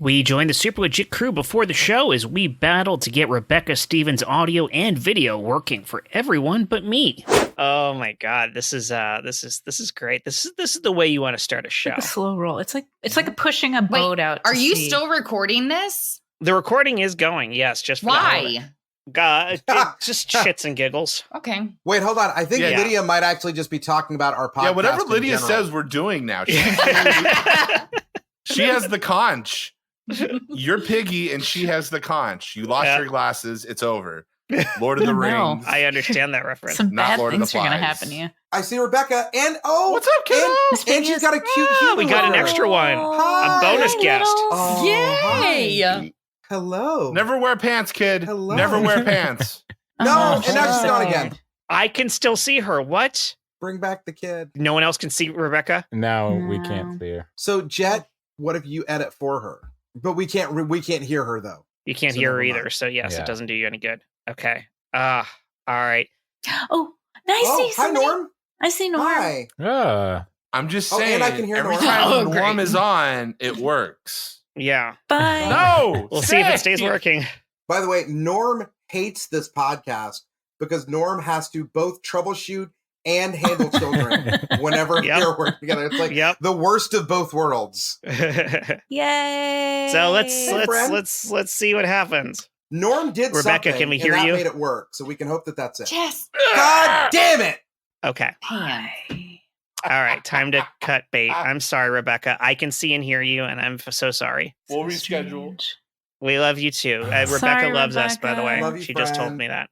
We joined the super legit crew before the show as we battled to get Rebecca Stevens' audio and video working for everyone but me. Oh my god, this is great. This is the way you want to start a show. Like a slow roll. It's like pushing a boat out. Are you still recording this? The recording is going, yes, just for Why? God, just shits and giggles. Okay. Wait, hold on. I think Lydia might actually just be talking about our podcast. Yeah, whatever Lydia says we're doing now. She has the conch. You're Piggy and she has the conch. You lost your glasses. It's over. Lord of the Rings. I understand that reference. Some Not bad Lord of the things are going to Flies. happen to you. I see Rebecca and what's up, kiddo? And she's got a cute human. We got an extra one. Hi. A bonus guest. Oh, Yay! hi. Hello. Never wear pants, kid. Hello. Never wear pants. No, and now she's gone again. I can still see her. What? Bring back the kid. No one else can see Rebecca? No, we can't see her. So, Jet, what if you edit for her? But we can't hear her though. You can't So hear her never either, mind. so yes, Yeah. it doesn't do you any good. Okay. All right. Oh, I Oh, see hi somebody. Norm. I see Norm. Hi. I'm just Oh, saying, and I can hear every Norm. time Oh, Norm great. is on, it works. Yeah. Bye. No! We'll see if it stays working. By the way, Norm hates this podcast because Norm has to both troubleshoot and handle children whenever they're working together. It's like the worst of both worlds. Yay. So Hey, friend. let's see what happens. Norm did Rebecca, something, can we hear and that you? made it work, so we can hope that that's it. Yes. God damn it! Okay. Man. All right. Time to cut bait. I'm sorry, Rebecca. I can see and hear you, and I'm so sorry. We'll reschedule. We love you too. Rebecca Sorry, loves us, by the way. Love you, She just told friend. me that.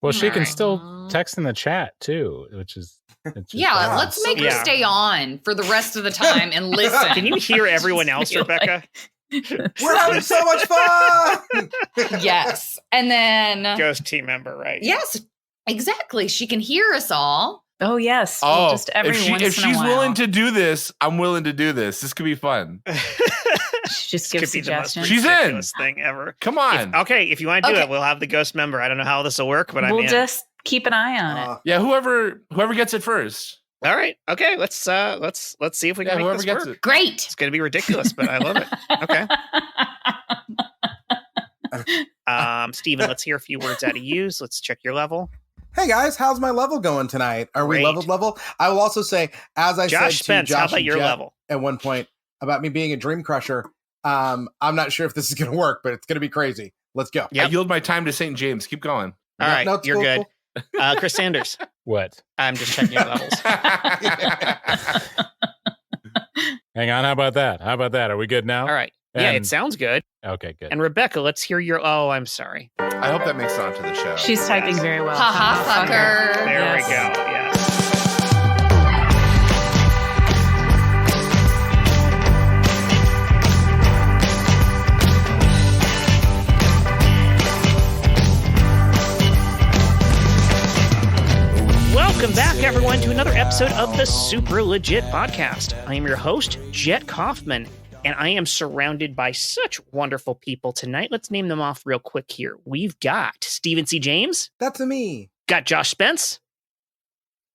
Well, she can Alright. still text in the chat too, which is it's just Yeah, Wow. let's make her Yeah. stay on for the rest of the time and listen. Can you hear everyone Just else, feel Rebecca? We're having so much fun! Yes. And then, Ghost team member, right? yes, exactly. She can hear us all. Oh, yes. Oh, Well, just every once if in a she's while. willing to do this, I'm willing to do this. This could be fun. She just Could gives be the most suggestions. She's in. ridiculous thing ever. Come on. If you want to do Okay. it, we'll have the ghost member. I don't know how this will work, but I'm We'll in. just keep an eye on it. Yeah, whoever gets it first. All right. Okay. Let's see if we can Yeah, make whoever this gets work. it. Great. It's going to be ridiculous, but I love it. Okay. Steven, let's hear a few words out of you. So let's check your level. Hey guys, how's my level going tonight? Are we Great. level? I will also say, as I Josh said Spence, to Josh how about and your Jet level? at one point about me being a dream crusher, I'm not sure if this is going to work, but it's going to be crazy. Let's go. Yep. I yield my time to St. James. Keep going. All right. No, it's You're cool, good. Chris Sanders. what? I'm just checking your levels. Hang on. How about that? Are we good now? All right. Yeah, And- it sounds good. Okay, good. And Rebecca, let's hear your. Oh, I'm sorry. I hope that makes it onto the show. She's typing very well. Ha ha, fucker. There we Yes. go. Yes. Welcome back, everyone, to another episode of the Super Legit Podcast. I am your host, Jet Kaufman, and I am surrounded by such wonderful people tonight. Let's name them off real quick here. We've got Stephen C. James, That's me. got Josh Spence,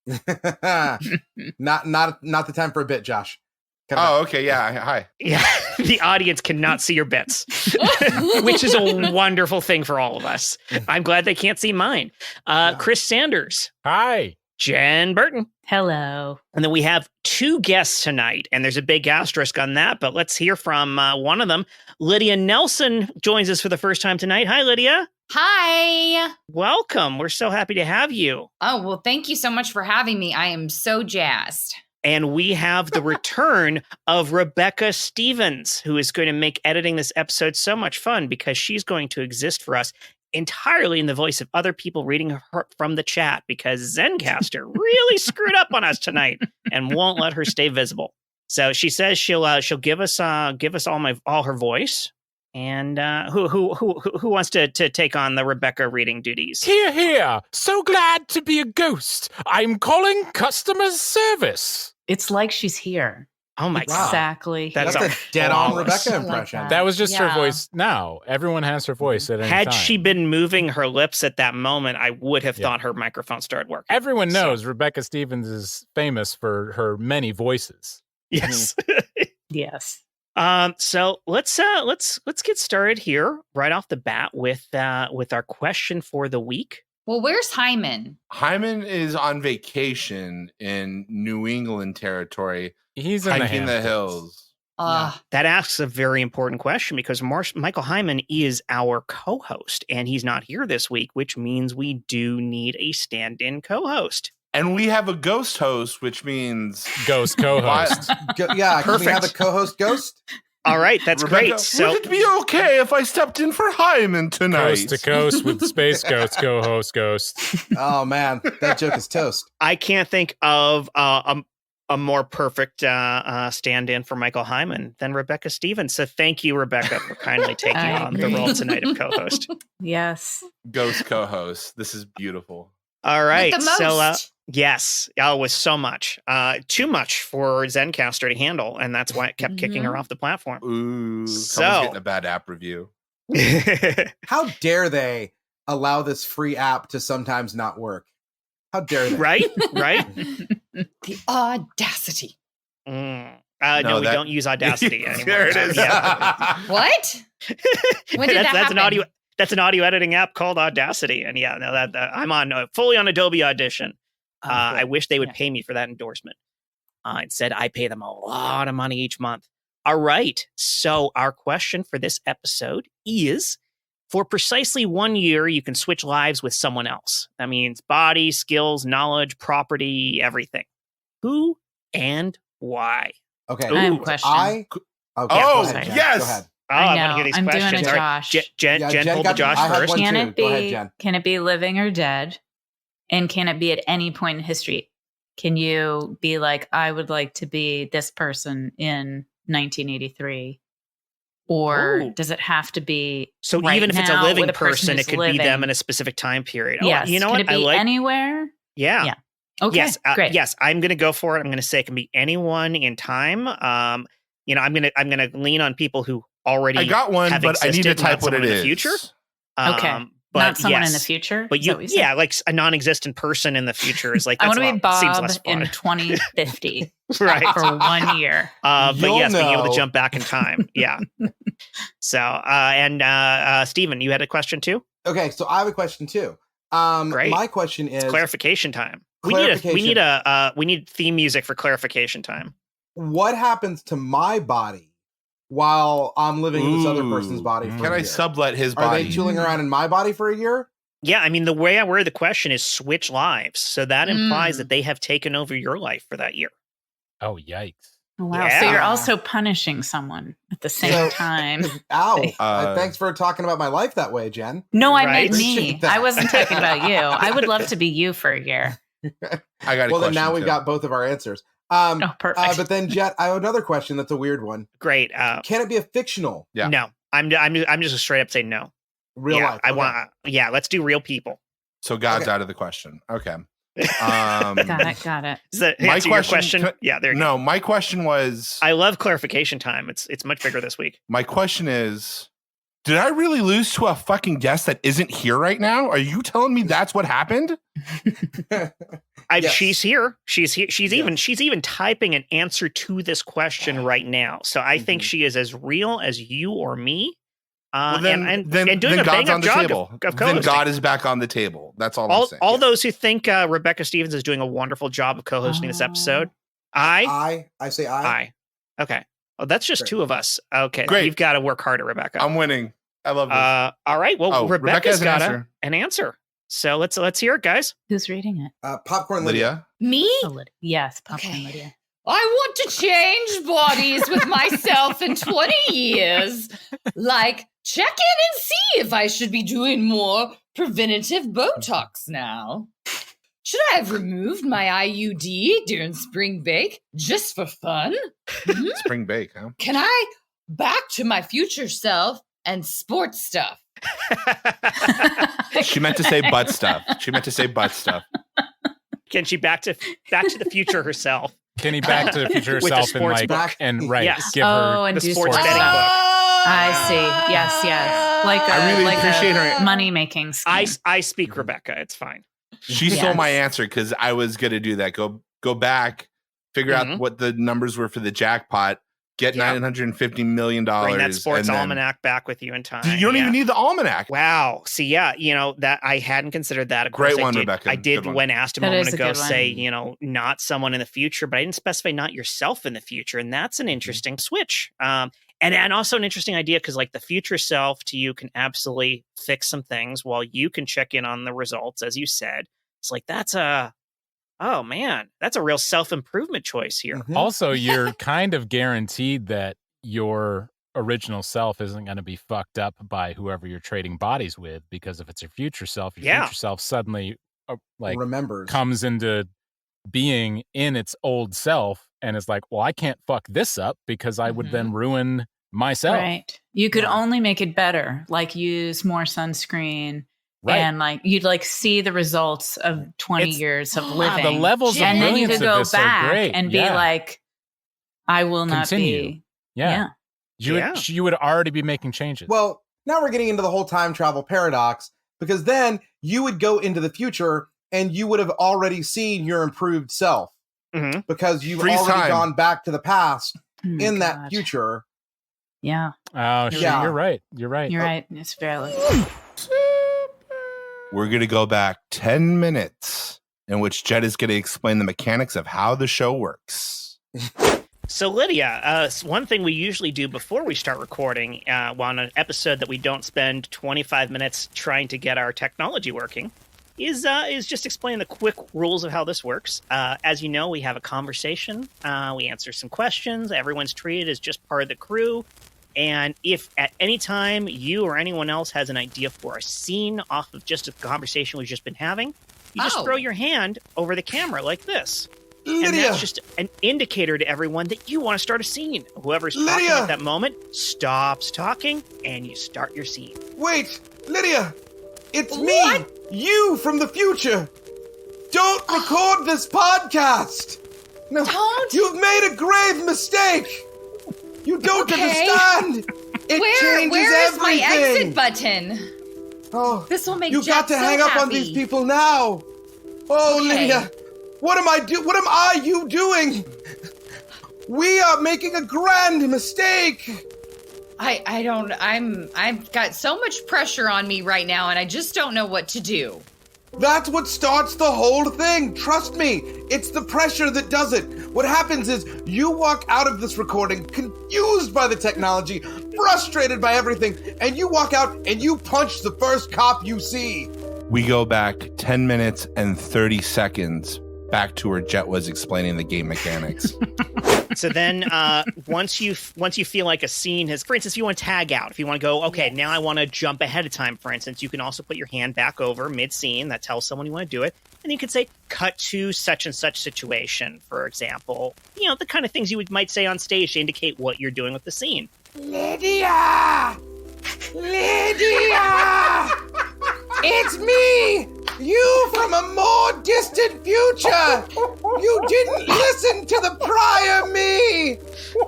not the time for a bit, Josh. Oh, okay. Yeah. Hi. yeah, the audience cannot see your bits, which is a wonderful thing for all of us. I'm glad they can't see mine. Chris Sanders, Hi. Jen Burton. Hello. And then we have two guests tonight, and there's a big asterisk on that, but let's hear from one of them. Lydia Nelsen joins us for the first time tonight. Hi, Lydia. Hi. Welcome. We're so happy to have you. Oh, well, thank you so much for having me. I am so jazzed. And we have the return of Rebecca Stevens, who is going to make editing this episode so much fun because she's going to exist for us entirely in the voice of other people reading her from the chat because Zencaster really screwed up on us tonight and won't let her stay visible. So she says she'll give us all her voice. And who wants to take on the Rebecca reading duties? Here. So glad to be a ghost. I'm calling customer service. It's like she's here. Oh my Wow. Exactly. That's That's a dead-on flawless. Rebecca I like impression. that. That was just her Yeah. voice now. Everyone has her voice at any Had time. she been moving her lips at that moment, I would have Yeah. thought her microphone started working. Everyone knows Rebecca Stevens is famous for her many voices. Yes. Yes. So let's get started here right off the bat with our question for the week. Well, where's Hyman? Hyman is on vacation in New England territory. He's in hiking the hills. That asks a very important question because Michael Hyman is our co-host and he's not here this week, which means we do need a stand-in co-host. And we have a ghost host, which means ghost co-host. Yeah, can we have a co-host ghost? All right, that's Rebecca, great. So would it be okay if I stepped in for Hyman tonight? Coast to coast with Space Ghost co-host Ghost. Oh man, that joke is toast. I can't think of a more perfect stand-in for Michael Hyman than Rebecca Stevens. So thank you, Rebecca, for kindly taking on the role tonight of co-host. Yes. Ghost co-host. This is beautiful. All right. With the most. So yes, it was so much, too much for Zencaster to handle, and that's why it kept kicking her off the platform. Ooh, So- someone's getting a bad app review. How dare they allow this free app to sometimes not work? How dare they? Right? The audacity. No, No, we don't use Audacity anymore. There it is. Yeah. What? When did that that's happen? That's an audio editing app called Audacity, and yeah, no, that I'm on fully on Adobe Audition. I wish they would pay me for that endorsement. Instead, I pay them a lot of money each month. All right. So our question for this episode is, for precisely 1 year, you can switch lives with someone else. That means body, skills, knowledge, property, everything. Who and why? Okay. I have a Ooh, question. Okay, Oh, go ahead, Jen. yes! Go ahead. Oh, I I know. want to hear these I'm questions. doing a All right. Josh. Jen Yeah, pulled the got- Josh I had first. one Can too. it Go ahead, be? Jen. Can it be living or dead? And can it be at any point in history? Can you be like, I would like to be this person in 1983? Or Ooh. does it have to be So right even if it's a now living with person, it who's could be them living? in a specific time period. Oh, Yes. you know can what? it be I like. anywhere? Yeah. Yeah. Okay. Yes. Great. Yes. I'm going to go for it. I'm going to say it can be anyone in time. I'm going to lean on people who already. I got one, have but I need to existed, type not what it someone in is. the future. Okay. But Not someone in yes. the future? But Is that what you said? yeah, like a non-existent person in the future is like. I That's want to be seems Bob less in fun. 2050 Right. for 1 year. But You'll yes, being able to know. jump back in time. Yeah. So, and Stephen, you had a question too? Okay, so I have a question too. Great. My question is, Clarification time. Clarification. We need theme music for clarification time. what happens to my body while I'm living in this other person's body for Can a I year? sublet his Are body? they tooling around in my body for a year? Yeah, I mean, the way I word the question is switch lives. So that implies that they have taken over your life for that year. Oh, yikes. Oh, wow. So Yeah. you're also punishing someone at the same So- time. Ow. Thanks for talking about my life that way, Jen. No, I Right. meant me. Appreciate that. I wasn't talking about you. I would love to be you for a year. I got a Well, then question, now we've too. got both of our answers. Oh, perfect. But then, Jet, I have another question that's a weird one. Great. Can it be a fictional Yeah. No, I'm just straight up saying no. real yeah, life? I Okay. want. Yeah, let's do real people. So God's Okay. out of the question. Okay. Got it. Is that My answer your question- question? can- Yeah, there you go. No, my question was. I love clarification time. It's much bigger this week. My question is, did I really lose to a fucking guest that isn't here right now? Are you telling me that's what happened? Yes. She's here. She's here. She's Yeah. even typing an answer to this question right now. So I think Mhm. she is as real as you or me. Well, then, and then doing a God's bang on up the job table. of Then co-hosting. God is back on the table. That's all I'm saying. all those who think Rebecca Stevens is doing a wonderful job of co-hosting this episode. I say I. Okay. Oh, that's just Great. two of us. Okay. Great. You've got to work harder, Rebecca. I'm winning. I love this. All right. Well, Oh, Rebecca Rebecca's has an got answer. an answer. So let's hear it, guys. Who's reading it? Popcorn Lydia. Lydia? Me? Oh, Lydia. Yes, Popcorn Okay. Lydia. I want to change bodies with myself in 20 years. Like, check in and see if I should be doing more preventative Botox now. Should I have removed my IUD during spring break just for fun? Hmm? Spring bake, huh? Can I back to my future self and sports stuff? She meant to say butt stuff. Can she back to the future herself? Can he back to the future With the herself and sports like book. and right Yes. give her Oh, and the do sports sports betting stuff. book. I see. Yes. Like I really like appreciate her- money making scheme. I speak Rebecca. It's fine. She Yes. stole my answer because I was gonna do that. Go back, figure Mhm. out what the numbers were for the jackpot, get $950 million. Bring that sports almanac back with you in time. You don't even need the almanac. Wow. See, that I hadn't considered that. Of Great course, one, Rebecca. I did when asked a moment ago, say, not someone in the future, but I didn't specify not yourself in the future. And that's an interesting switch. And also an interesting idea because like the future self to you can absolutely fix some things while you can check in on the results, as you said. It's like that's a real self-improvement choice here. Mm-hmm. Also, you're kind of guaranteed that your original self isn't going to be fucked up by whoever you're trading bodies with, because if it's your future self suddenly remembers, comes into being in its old self and is like, well, I can't fuck this up because I would then ruin myself. Right. You could only make it better, like use more sunscreen. Right. And like you'd like see the results of 20 years of living. The levels of and then you brilliance could go of this back are great. and be like, I will not be. Yeah. You would already be making changes. Well, now we're getting into the whole time travel paradox, because then you would go into the future and you would have already seen your improved self because you've already gone back to the past in that future. Yeah. Oh, shit. You're right. You're right. You're right. It's fairly. We're going to go back 10 minutes in which Jed is going to explain the mechanics of how the show works. So, Lydia, one thing we usually do before we start recording on an episode that we don't spend 25 minutes trying to get our technology working is just explain the quick rules of how this works. As you know, we have a conversation. We answer some questions. Everyone's treated as just part of the crew. And if at any time you or anyone else has an idea for a scene off of just a conversation we've just been having, you just throw your hand over the camera like this. Lydia. And that's just an indicator to everyone that you want to start a scene. Whoever's talking at that moment stops talking and you start your scene. Wait, Lydia, it's me, you from the future. Don't record this podcast. No, you've made a grave mistake. You don't understand. It changes everything. Where is my exit button? Oh, this will make you got to hang up on these people now. Oh, Lydia, what am I you doing? We are making a grand mistake. I've got so much pressure on me right now, and I just don't know what to do. That's what starts the whole thing. Trust me. It's the pressure that does it. What happens is you walk out of this recording confused by the technology, frustrated by everything, and you walk out and you punch the first cop you see. We go back 10 minutes and 30 seconds back to where Jet was explaining the game mechanics. So then once you feel like a scene has, for instance, if you want to tag out, if you want to go, okay, now I want to jump ahead of time, for instance, you can also put your hand back over mid-scene. That tells someone you want to do it. And you could say, cut to such and such situation, for example. You know, the kind of things you might say on stage to indicate what you're doing with the scene. Lydia! It's me! You from a more distant future! You didn't listen to the prior me!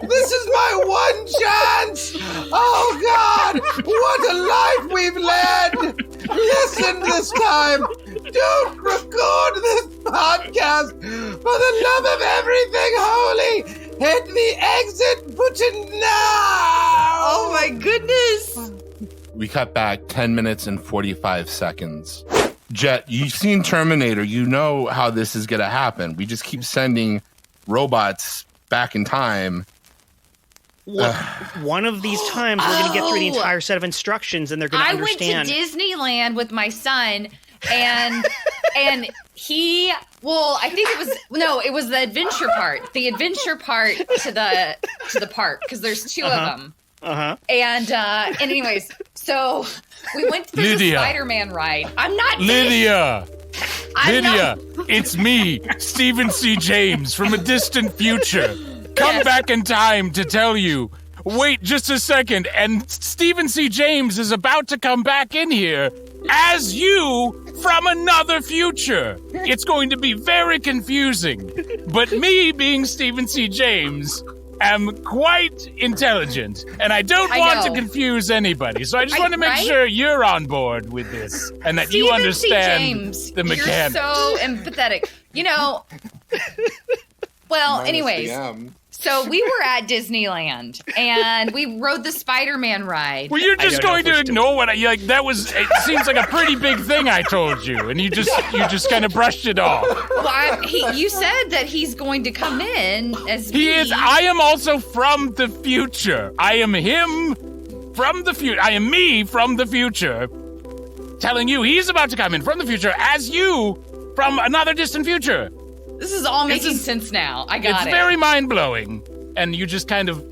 This is my one chance! Oh God! What a life we've led! Listen this time! Don't record this podcast! For the love of everything holy! Hit the exit button now! Oh my goodness! We cut back 10 minutes and 45 seconds. Jet, you've seen Terminator. You know how this is going to happen. We just keep sending robots back in time. Look, one of these times we're going to get through the entire set of instructions and they're going to understand. I went to Disneyland with my son and he, I think it was the adventure part. The adventure part to the park, because there's two of them. And anyways, so we went through the Spider-Man ride. I'm not Lydia. It's me, Stephen C. James from a distant future. Come back in time to tell you. Wait just a second, and Stephen C. James is about to come back in here as you from another future. It's going to be very confusing. But me, being Stephen C. James, am quite intelligent, and I don't want to confuse anybody. So I just want to make sure you're on board with this, and that you understand the mechanics. You're so empathetic. You know, Well, Minus anyways, the M. so we were at Disneyland and we rode the Spider-Man ride. Well, you're just don't know going if to we're ignore what I like. That was. It seems like a pretty big thing I told you, and you just kind of brushed it off. Well, you said that he's going to come in as He me. is. I am also from the future. I am him from the future. I am me from the future, telling you he's about to come in from the future as you from another distant future. This is all making sense now. I got It's it. very mind-blowing. And you just kind of,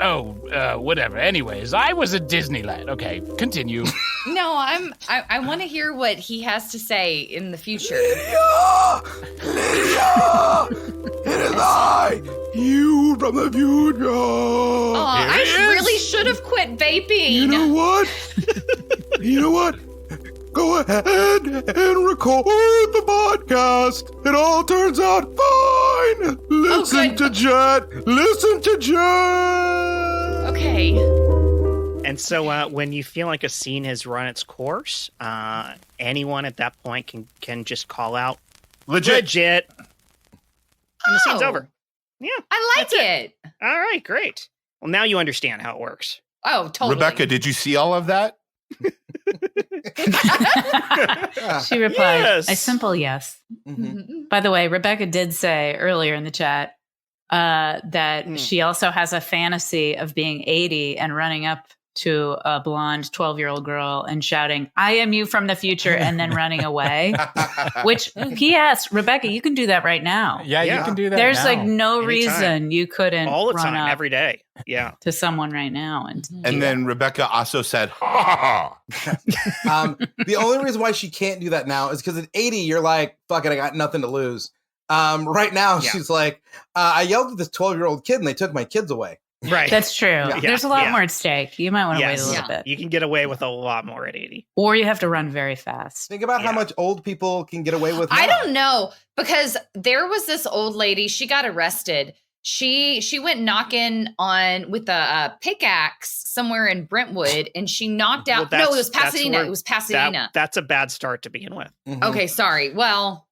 whatever. Anyways, I was at Disneyland. Okay, continue. No, I want to hear what he has to say in the future. Lydia! It is I, you from the future. Oh, I Here he is. really should have quit vaping. You know what? You know what? Go ahead and record the podcast. It all turns out fine. Listen to Jet. Listen to Jet. Okay. And so when you feel like a scene has run its course, anyone at that point can just call out legit. And the scene's Oh. over. Yeah. I like That's it. All right, great. Well, now you understand how it works. Oh, totally. Rebecca, did you see all of that? She replied, Yes. a simple yes. Mhm. By the way, Rebecca did say earlier in the chat that she also has a fantasy of being 80 and running up to a blonde 12-year-old girl and shouting, I am you from the future, and then running away. Which, P.S., Rebecca, you can do that right now. Yeah, Yeah. you can do that. There's now. like no Anytime. reason you couldn't All the run time, up every day. Yeah. to someone right now. And then Rebecca also said, ha ha ha. The only reason why she can't do that now is because at 80, you're like, fuck it, I got nothing to lose. Right now, Yeah. she's like, I yelled at this 12-year-old kid and they took my kids away. Right. That's true. Yeah. There's a lot Yeah. more at stake. You might want to wait a Yes. little bit. You can get away with a lot more at 80. Or you have to run very fast. Think about how Yeah. much old people can get away with I now. don't know, because there was this old lady, she got arrested. She went knocking on with a pickaxe somewhere in Brentwood, and she knocked Well, out. No, it was that's Pasadena. where- It was Pasadena. That's a bad start to begin with. Mhm. Okay, sorry. Well,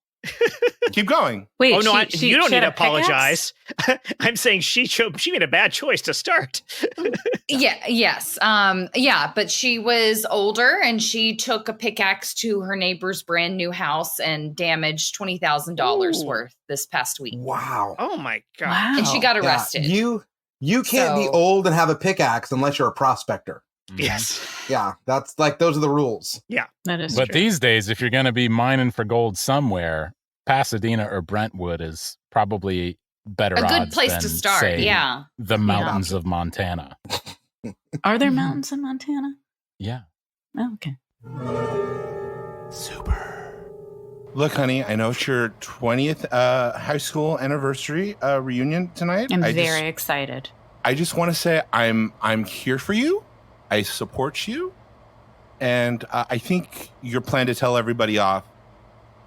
Keep going. Wait, Oh no, you don't she need had to a pickaxe? apologize. I'm saying she made a bad choice to start. yeah, but she was older, and she took a pickaxe to her neighbor's brand new house and damaged $20,000 Ooh. worth this past week. Wow. Oh my god. Wow. And she got Yeah, arrested. You can't be So- old and have a pickaxe unless you're a prospector. Yes. Yeah, that's like, those are the rules. That is But true. these days, if you're going to be mining for gold somewhere, Pasadena or Brentwood is probably better A good odds place than, to start. say, Yeah. the mountains of Montana. Are there mountains in Montana? Yeah. Oh, okay. Look, honey, I know it's your 20th high school anniversary reunion tonight. I'm I very excited. I just want to say I'm here for you. I support you. And I think your plan to tell everybody off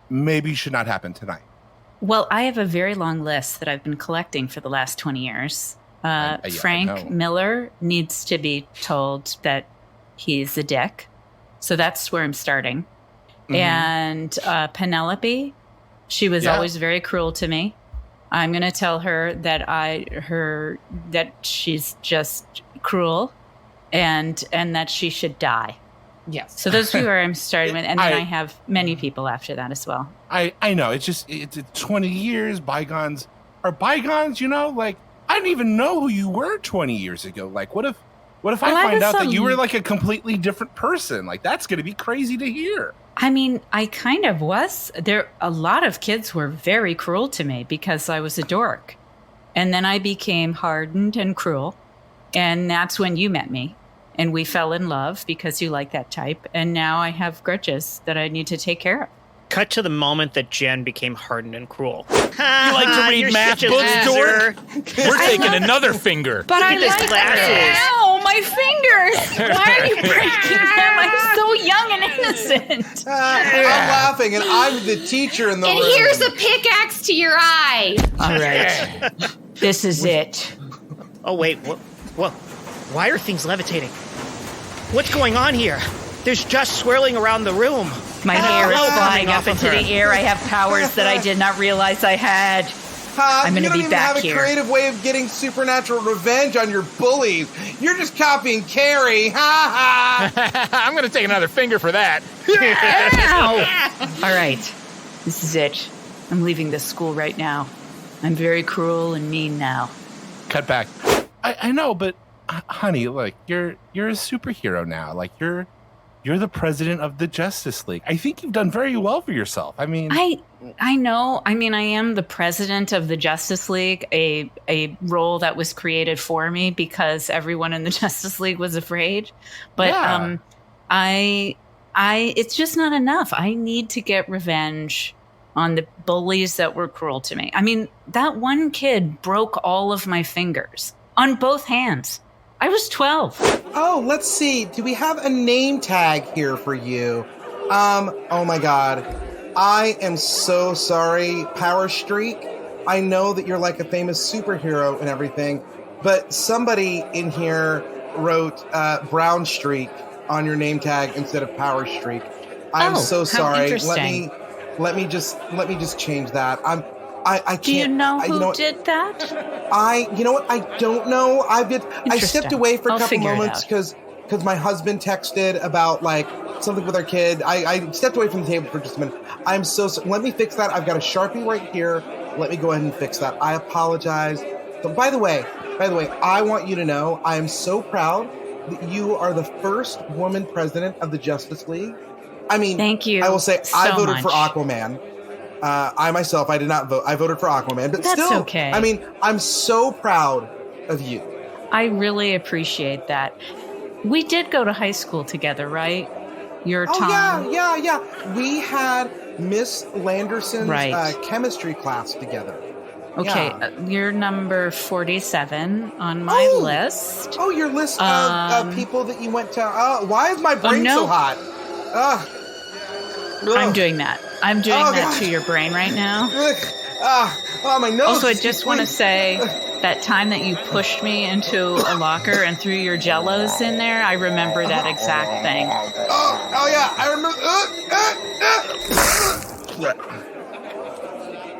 maybe should not happen tonight. Well, I have a very long list that I've been collecting for the last 20 years. Yeah, I Frank know. Miller needs to be told that he's a dick. So that's where I'm starting. Mhm. And Penelope, she was Yeah. always very cruel to me. I'm going to tell her that that she's just cruel and that she should die. Yes. So those are who I'm starting with. And then I- I have many people after that as well. I know it's 20 years, bygones are bygones, you know, like I didn't even know who you were 20 years ago. Like what if Well, I I find was out that you some- were like a completely different person? Like that's going to be crazy to hear. I mean, I kind of was. A lot of kids were very cruel to me because I was a dork. And then I became hardened and cruel. And that's when you met me. And we fell in love because you like that type. And now I have grudges that I need to take care of. Cut to the moment that Jen became hardened and cruel. You like to read math books, dork? We're taking another finger. But I at his like glasses. Ow, my fingers! Why are you breaking them? I'm so young and innocent. I'm laughing, and I'm the teacher in the And room. here's a pickaxe to your eye. All right. This is it. Oh wait, what? Why are things levitating? What's going on here? There's dust swirling around the room. My And a hair is glow flying coming up off of into her. the air. I have powers that I did not realize I had. I'm You going to don't be even back have a here. creative way of getting supernatural revenge on your bullies. You're just copying Carrie. Ha ha. I'm going to take another finger for that. Ow! All right, this is it. I'm leaving this school right now. I'm very cruel and mean now. Cut back. I know, but honey, look, you're a superhero now. Like you're the president of the Justice League. I think you've done very well for yourself. I mean, I know. I mean, I am the president of the Justice League, a role that was created for me because everyone in the Justice League was afraid. But yeah. it's just not enough. I need to get revenge on the bullies that were cruel to me. I mean, that one kid broke all of my fingers on both hands. I was 12. Oh, let's see. Do we have a name tag here for you? Oh my God. I am so sorry, Power Streak. I know that you're like a famous superhero and everything, but somebody in here wrote Brown Streak on your name tag instead of Power Streak. I'm so how sorry. interesting. Let me just change that. I can't. Do you know who you know did that? You know what? I don't know. I stepped Interesting. away for a I'll couple figure it moments out. because my husband texted about like something with our kid. I stepped away from the table for just a minute. I'm so sorry. Let me fix that. I've got a Sharpie right here. Let me go ahead and fix that. I apologize. So by the way, I want you to know I am so proud that you are the first woman president of the Justice League. I mean, Thank you I will say so I voted for much. Aquaman. I myself, I did not vote. I voted for Aquaman, but That's still, okay. I mean, I'm so proud of you. I really appreciate that. We did go to high school together, right? Your Oh Tom. yeah. We had Miss Landerson's Right. chemistry class together. Okay, Yeah. you're number 47 on my list. Oh, your list Um, of people that you went to. Why is my brain no. so hot? I'm doing that. I'm doing Oh, that God. to your brain right now. My nose. Also, I is just want to say that time that you pushed me into a locker and threw your jellos in there, I remember that exact thing. Oh yeah, I remember.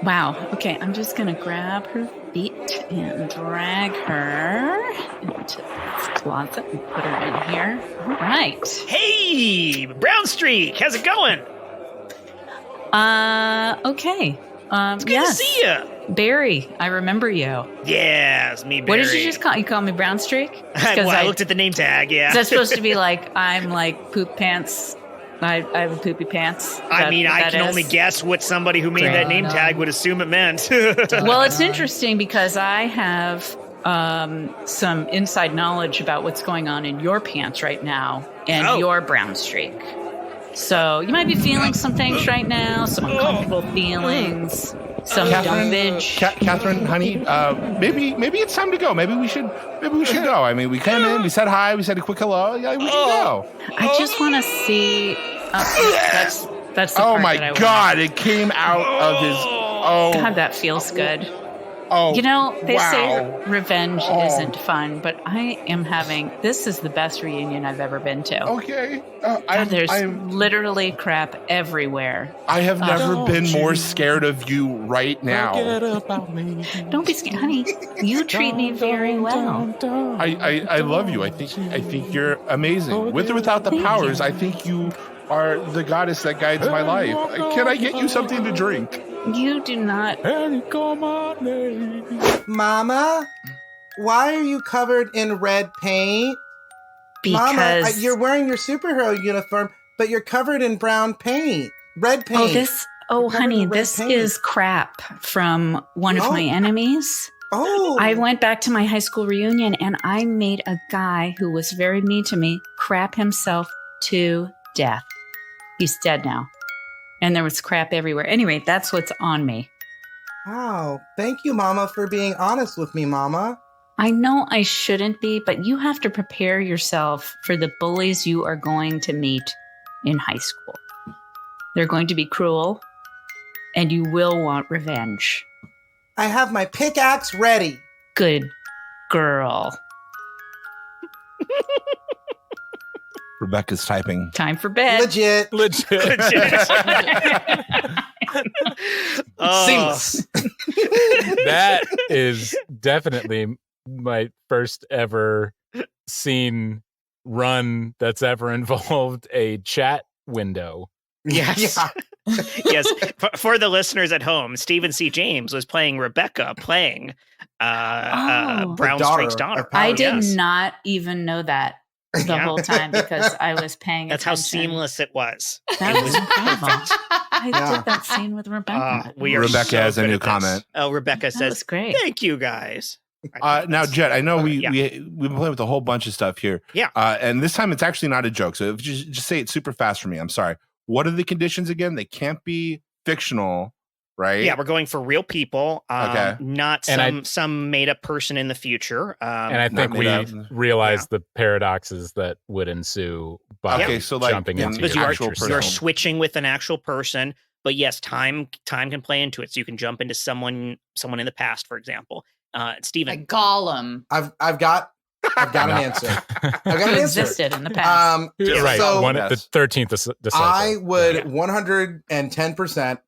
Wow. Okay, I'm just going to grab her feet and drag her into this closet and put her in here. All right. Hey, Brown Streak, how's it going? Okay. It's good yes. to see you. Barry, I remember you. Yeah, it's me, Barry. What did you just call? You call me Brown Streak? Well, I looked at the name tag, yeah. Is that supposed to be like I'm like poop pants? I have a poopy pants. I mean, I can only guess what somebody who made that name tag would assume it meant. Well, it's interesting because I have some inside knowledge about what's going on in your pants right now and your Brown Streak. So you might be feeling some things right now, some uncomfortable feelings, some dumpage. Catherine, honey, maybe it's time to go. Maybe we should go. I mean, we came in, we said hi, we said a quick hello. Yeah, we can go. I just want to see. That's the Oh part my that I God! It came out of his. Oh God, that feels good. Oh, You know, they wow. say revenge isn't fun, but I am having. This is the best reunion I've ever been to. Okay. God, there's literally crap everywhere. I have never been more scared of you right now. Don't be scared, honey. You treat me very well. I love you. I think you're amazing. With or without the Thank powers, you. I think you are the goddess that guides my life. Can I get you something to drink? You do not. Mama, why are you covered in red paint? Mama, Because you're wearing your superhero uniform, but you're covered in brown paint. Red paint. Oh, Covered honey, in red this paint. is crap from one of my enemies. Oh. I went back to my high school reunion and I made a guy who was very mean to me crap himself to death. He's dead now. And there was crap everywhere. Anyway, that's what's on me. Oh, thank you, Mama, for being honest with me, Mama. I know I shouldn't be, but you have to prepare yourself for the bullies you are going to meet in high school. They're going to be cruel, and you will want revenge. I have my pickaxe ready. Good girl. Rebecca's typing. Time for bed. Legit. Oh. Seamless. That is definitely my first ever scene run that's ever involved a chat window. Yes. Yes. For the listeners at home, Stephen C. James was playing Rebecca, playing Brownstreet's daughter. I did not even know that the whole time because I was paying That's attention. how seamless it was. That It was was incredible. perfect. I did that scene with Rebecca. Rebecca so has a good new at this. comment. Oh, Rebecca That says, was great. "Thank you, guys." Now, Jet, I know we've Yeah. been playing with a whole bunch of stuff here. Yeah. And this time it's actually not a joke. So just say it super fast for me. I'm sorry. What are the conditions again? They can't be fictional, right? Yeah, we're going for real people, Okay. not some made up person in the future. And I think Not we made up. realized the paradoxes that would ensue by Okay, so like jumping in into because your you are actual future you're self. switching with an actual person, but yes, time can play into it. So you can jump into someone in the past, for example. Steven. Like Gollum. I've got an answer. I've got Who an answer. existed in the past. Right, So the 13th disciple. I would Yeah. 110%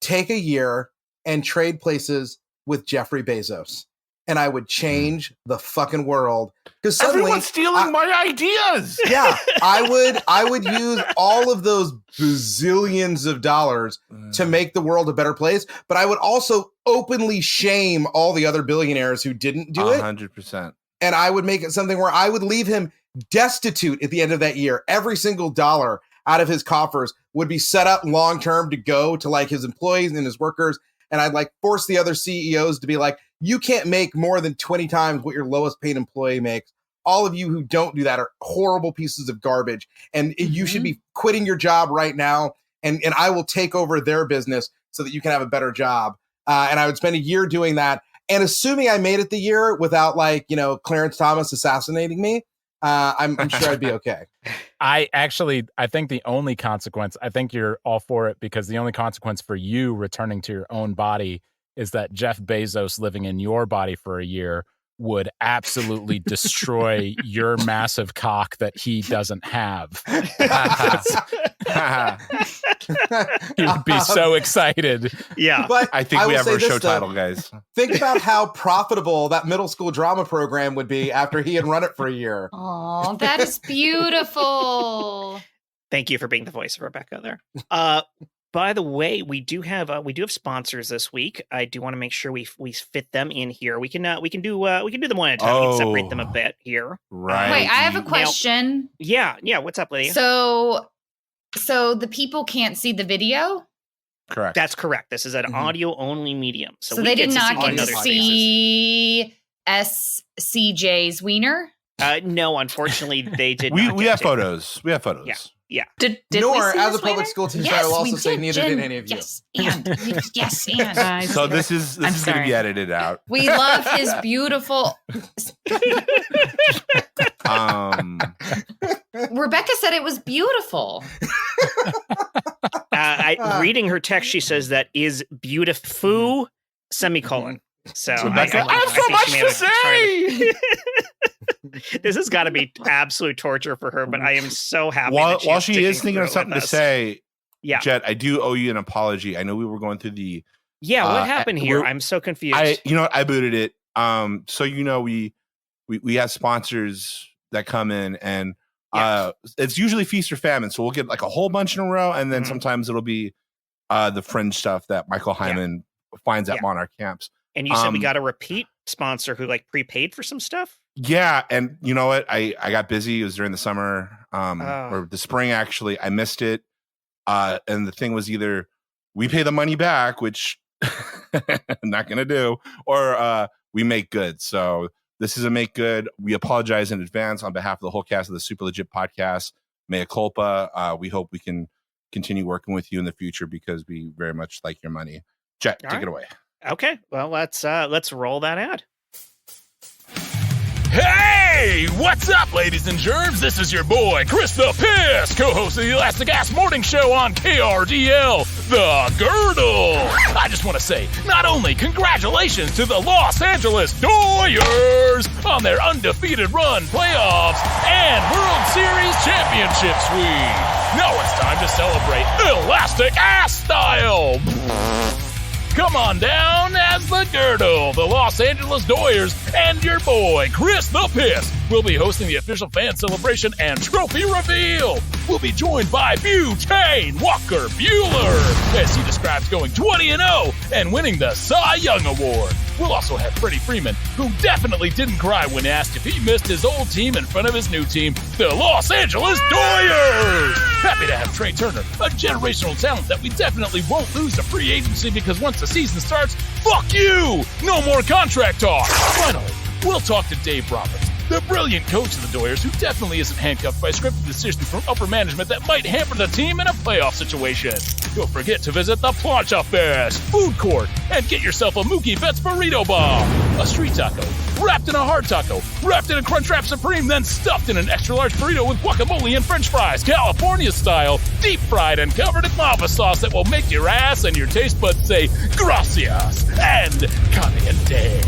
take a year and trade places with Jeffrey Bezos. And I would change the fucking world. Because suddenly, Everyone's stealing my ideas. yeah, I would use all of those bazillions of dollars to make the world a better place. But I would also openly shame all the other billionaires who didn't do it. 100%. And I would make it something where I would leave him destitute at the end of that year. Every single dollar out of his coffers would be set up long term to go to like his employees and his workers. And I'd like force the other CEOs to be like, you can't make more than 20 times what your lowest paid employee makes. All of you who don't do that are horrible pieces of garbage. And you should be quitting your job right now. And I will take over their business so that you can have a better job. And I would spend a year doing that. And assuming I made it the year without like, Clarence Thomas assassinating me, I'm sure I'd be okay. I think the only consequence, I think you're all for it because the only consequence for you returning to your own body is that Jeff Bezos living in your body for a year would absolutely destroy your massive cock that he doesn't have. He would be so excited. Yeah. But I think we will have say our this, show though. title, guys. Think about how profitable that middle school drama program would be after he had run it for a year. Oh, that is beautiful. Thank you for being the voice of Rebecca there. By the way, we do have sponsors this week. I do want to make sure we fit them in here. We can do them one at a time. We can separate them a bit here. Right. Wait, I have a question. Yeah. What's up, Lydia? So the people can't see the video? Correct. That's correct. This is an audio only medium, So we they did not what get to another see SCJ's wiener? No, unfortunately, they did. We not we get have to. photos. We have photos. Yeah. Did we Nor, see as his a public wiener? school teacher, I will also say neither did any of you. Yes, and So this is going to sorry. be edited out. we love his beautiful. Rebecca said it was beautiful. Reading her text, she says that is beautiful, semicolon. So Rebecca, I have so much to say. This has got to be absolute torture for her, but I am so happy. While that she is thinking of something to say, yeah, Jet, I do owe you an apology. I know we were going through the. Yeah, what happened here? I'm so confused. I booted it. So we have sponsors that come in, and it's usually feast or famine. So we'll get like a whole bunch in a row, and then sometimes it'll be the fringe stuff that Michael Hyman finds at Monarch camps. And you said we got a repeat sponsor who like prepaid for some stuff? Yeah, and you know what? I got busy. It was during the summer, or the spring actually. I missed it. And the thing was either we pay the money back, which I'm not gonna do, or we make good. So this is a make good. We apologize in advance on behalf of the whole cast of the Super Legit podcast. Mea culpa. We hope we can continue working with you in the future because we very much like your money. Jet, take it away. Okay, well let's roll that ad. Hey, what's up, ladies and germs? This is your boy, Chris the Piss, co-host of the Elastic Ass Morning Show on KRDL, The Girdle. I just want to say, not only congratulations to the Los Angeles Doyers on their undefeated run, playoffs, and World Series championship sweep. Now it's time to celebrate Elastic Ass style. Come on down as the Girdle, the Los Angeles Doyers, and your boy, Chris the Piss, will be hosting the official fan celebration and trophy reveal. We'll be joined by Butane Walker Bueller as he describes going 20-0 and winning the Cy Young Award. We'll also have Freddie Freeman, who definitely didn't cry when asked if he missed his old team in front of his new team, the Los Angeles Doyers. Happy to have Trey Turner, a generational talent that we definitely won't lose to free agency because once the season starts, fuck you! No more contract talk! Finally, we'll talk to Dave Roberts, the brilliant coach of the Doyers who definitely isn't handcuffed by scripted decisions from upper management that might hamper the team in a playoff situation. Don't forget to visit the Plancha Fest food court and get yourself a Mookie Betts burrito bomb, a street taco, wrapped in a hard taco, wrapped in a Crunchwrap Supreme, then stuffed in an extra-large burrito with guacamole and french fries, California style, deep-fried and covered in lava sauce that will make your ass and your taste buds say gracias and caliente.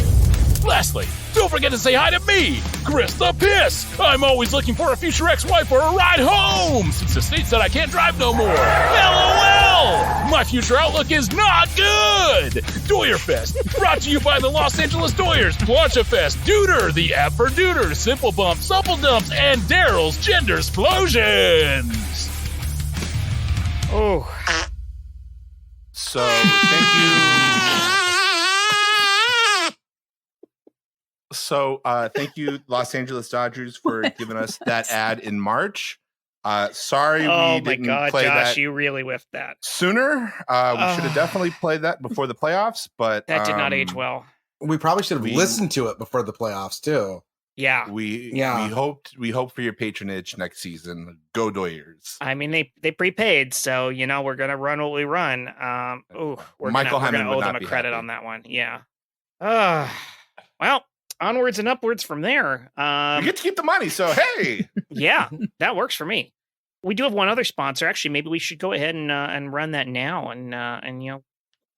Lastly, don't forget to say hi to me, Chris the Piss. I'm always looking for a future ex-wife for a ride home, since the state said I can't drive no more. LOL! My future outlook is not good! Doyer Fest, brought to you by the Los Angeles Doyers, Plancha Fest, Duder, the app for Duder, Simple Bump, Supple Dumps, and Daryl's Gender Explosions. Oh. So, thank you. So, thank you, Los Angeles Dodgers, for giving us that ad in March. Sorry we didn't play Josh, that you really whiffed that sooner. We should have definitely played that before the playoffs, but that did not age well. We probably should have listened to it before the playoffs too. Yeah, we hope for your patronage next season. Go Doyers! I mean, they prepaid, so we're gonna run what we run. We're gonna owe them a credit on that one. Yeah. Well. Onwards and upwards from there. We get to keep the money, so hey. Yeah, that works for me. We do have one other sponsor. Actually, maybe we should go ahead and run that now and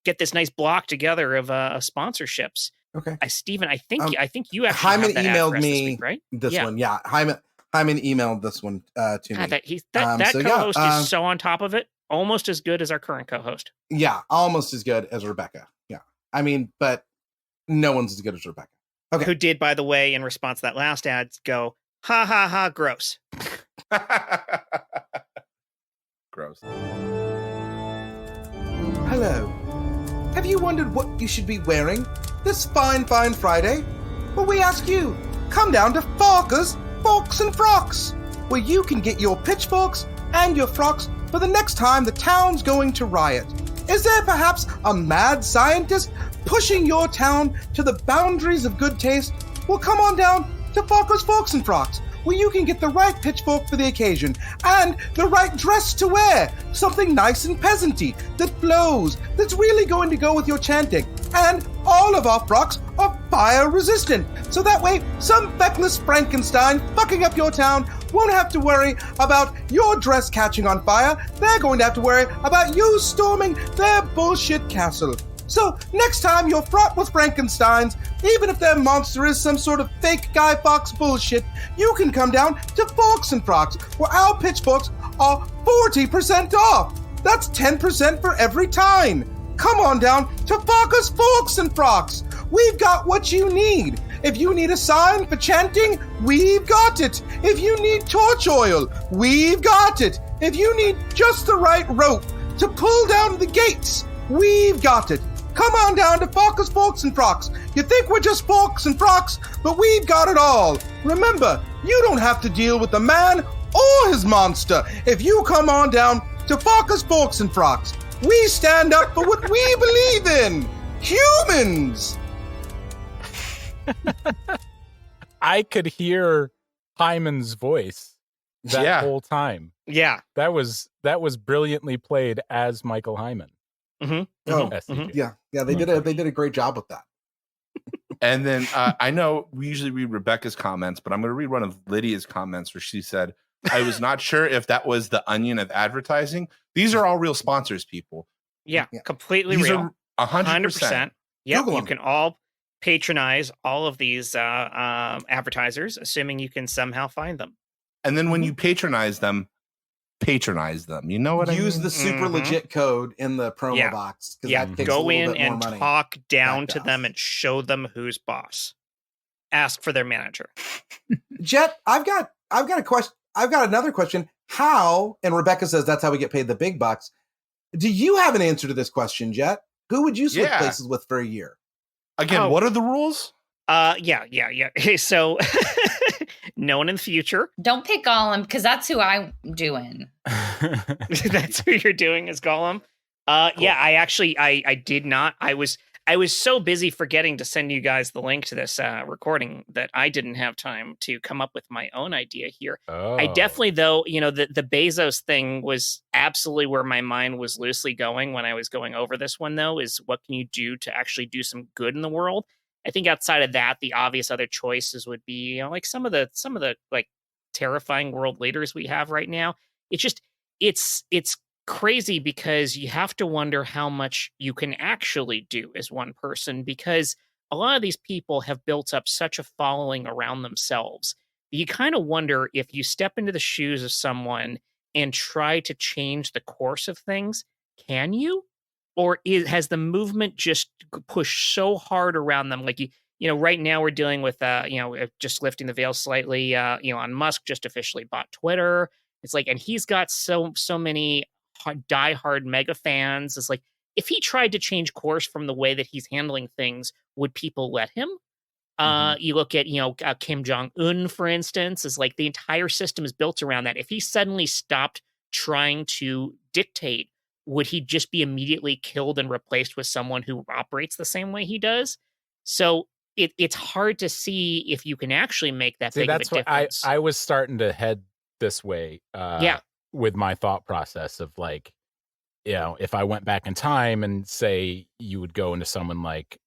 get this nice block together of sponsorships. Okay. Stephen, I think you actually Hyman have that emailed me this week, right? This one. Yeah, Hyman emailed this one to me. That co-host is so on top of it, almost as good as our current co-host. Yeah, almost as good as Rebecca. Yeah, I mean, but no one's as good as Rebecca. Okay. Who did, by the way, in response to that last ad, go, ha, ha, ha, gross. Gross. Hello. Have you wondered what you should be wearing this fine Friday? Well, we ask you, come down to Fawker's Forks and Frocks, where you can get your pitchforks and your frocks for the next time the town's going to riot. Is there perhaps a mad scientist pushing your town to the boundaries of good taste? Well, come on down to Fawker's Forks and Frocks, where you can get the right pitchfork for the occasion and the right dress to wear. Something nice and peasanty that flows, that's really going to go with your chanting. And all of our frocks are fire resistant, so that way some feckless Frankenstein fucking up your town won't have to worry about your dress catching on fire. They're going to have to worry about you storming their bullshit castle. So next time you're fraught with Frankensteins, even if their monster is some sort of fake Guy Fawkes bullshit, you can come down to Forks and Frocks, where our pitchforks are 40% off. That's 10% for every time. Come on down to Fawker's Forks and Frocks. We've got what you need. If you need a sign for chanting, we've got it. If you need torch oil, we've got it. If you need just the right rope to pull down the gates, we've got it. Come on down to Fawker's Forks and Frocks. You think we're just forks and frocks, but we've got it all. Remember, you don't have to deal with the man or his monster if you come on down to Fawker's Forks and Frocks. We stand up for what we believe in. Humans! I could hear Hyman's voice that whole time. Yeah. That was brilliantly played as Michael Hyman. Mm-hmm. Oh, SCG. yeah. They did a great job with that. And then I know we usually read Rebecca's comments, but I'm going to read one of Lydia's comments where she said, I was not sure if that was the onion of advertising. These are all real sponsors, people. Yeah. Completely These real. are 100%. Yeah, you can all patronize all of these advertisers, assuming you can somehow find them. And then when you patronize them, patronize them. You know what I mean? Use the super legit code in the promo box. Yeah, that takes a go little in bit more and money. talk down to That them does. and show them who's boss. Ask for their manager. Jet, I've got a question. I've got another question. How, and Rebecca says that's how we get paid the big bucks. Do you have an answer to this question, Jet? Who would you switch places with for a year? Again, what are the rules? Yeah. So, no one in the future. Don't pick Gollum because that's who I'm doing. That's who you're doing is Gollum. Cool. Yeah, I did not. I was so busy forgetting to send you guys the link to this recording that I didn't have time to come up with my own idea here. Oh. I definitely, though, the Bezos thing was absolutely where my mind was loosely going when I was going over this one, though, is what can you do to actually do some good in the world? I think outside of that, the obvious other choices would be, like some of the like terrifying world leaders we have right now. It's crazy because you have to wonder how much you can actually do as one person, because a lot of these people have built up such a following around themselves. You kind of wonder if you step into the shoes of someone and try to change the course of things, can you? Or has the movement just pushed so hard around them? Like, right now we're dealing with, just lifting the veil slightly, Elon Musk just officially bought Twitter. It's like, and he's got so many diehard mega fans. It's like, if he tried to change course from the way that he's handling things, would people let him? You look at, Kim Jong-un, for instance, is like the entire system is built around that. If he suddenly stopped trying to dictate, would he just be immediately killed and replaced with someone who operates the same way he does? So it's hard to see if you can actually make that big of a difference. I was starting to head this way. With my thought process of like, if I went back in time and say you would go into someone like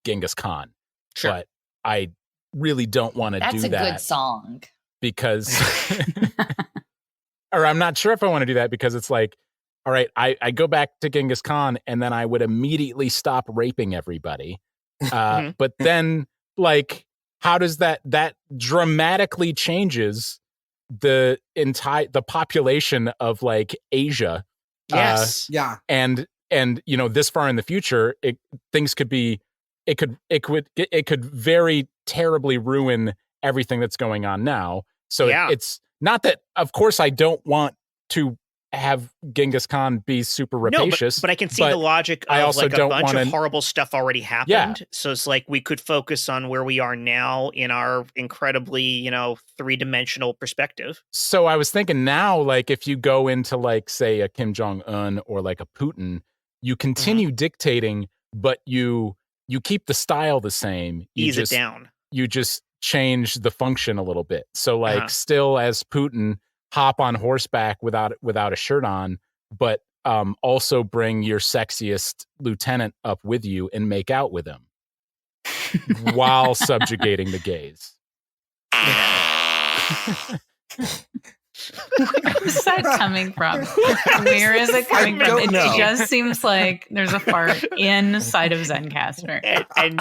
Genghis Khan, Sure. But I really don't want to do that. That's a good song. Because, or I'm not sure if I want to do that because it's like, all right, I go back to Genghis Khan and then I would immediately stop raping everybody. But then, like, how does that dramatically changes the population of like Asia? Yes. And this far in the future, it could very terribly ruin everything that's going on now. So it's not that, of course, I don't want to have Genghis Khan be super rapacious. No, but I can see the logic of I also like a don't bunch wanna, of horrible stuff already happened. Yeah. So it's like we could focus on where we are now in our incredibly, three-dimensional perspective. So I was thinking now, like if you go into like, say, a Kim Jong-un or like a Putin, you continue dictating, but you keep the style the same. Ease it down. You just change the function a little bit. So like still as Putin, hop on horseback without a shirt on, but also bring your sexiest lieutenant up with you and make out with him while subjugating the gays. Where's that coming from? Where is it coming from? It just seems like there's a fart inside of Zencaster. And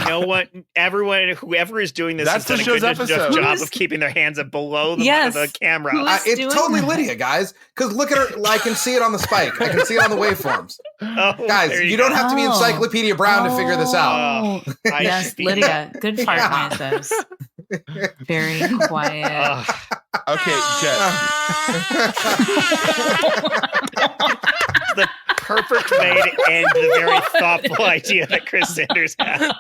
whoever is doing this That's has the done a show's good episode. job of keeping their hands up below the camera. It's totally Lydia, guys. Because look at her. I can see it on the spike. I can see it on the waveforms. Guys, you don't have to be Encyclopedia Brown to figure this out. Yes, Lydia. Good fart noises. Very quiet. Okay, Jet. The perfect way to end the very thoughtful idea that Chris Sanders had.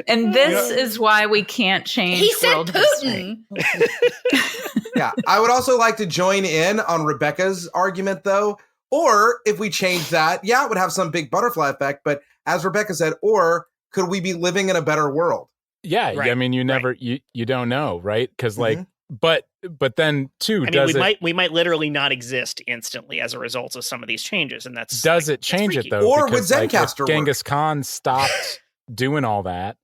And this is why we can't change world history. Yeah, I would also like to join in on Rebecca's argument, though. Or if we change that, it would have some big butterfly effect. But as Rebecca said, or could we be living in a better world? Yeah, right. I mean, you never, you don't know, right? Because like, but then too, we might literally not exist instantly as a result of some of these changes, and that's it change it though? Or because, would Zencaster if Genghis Khan stopped doing all that,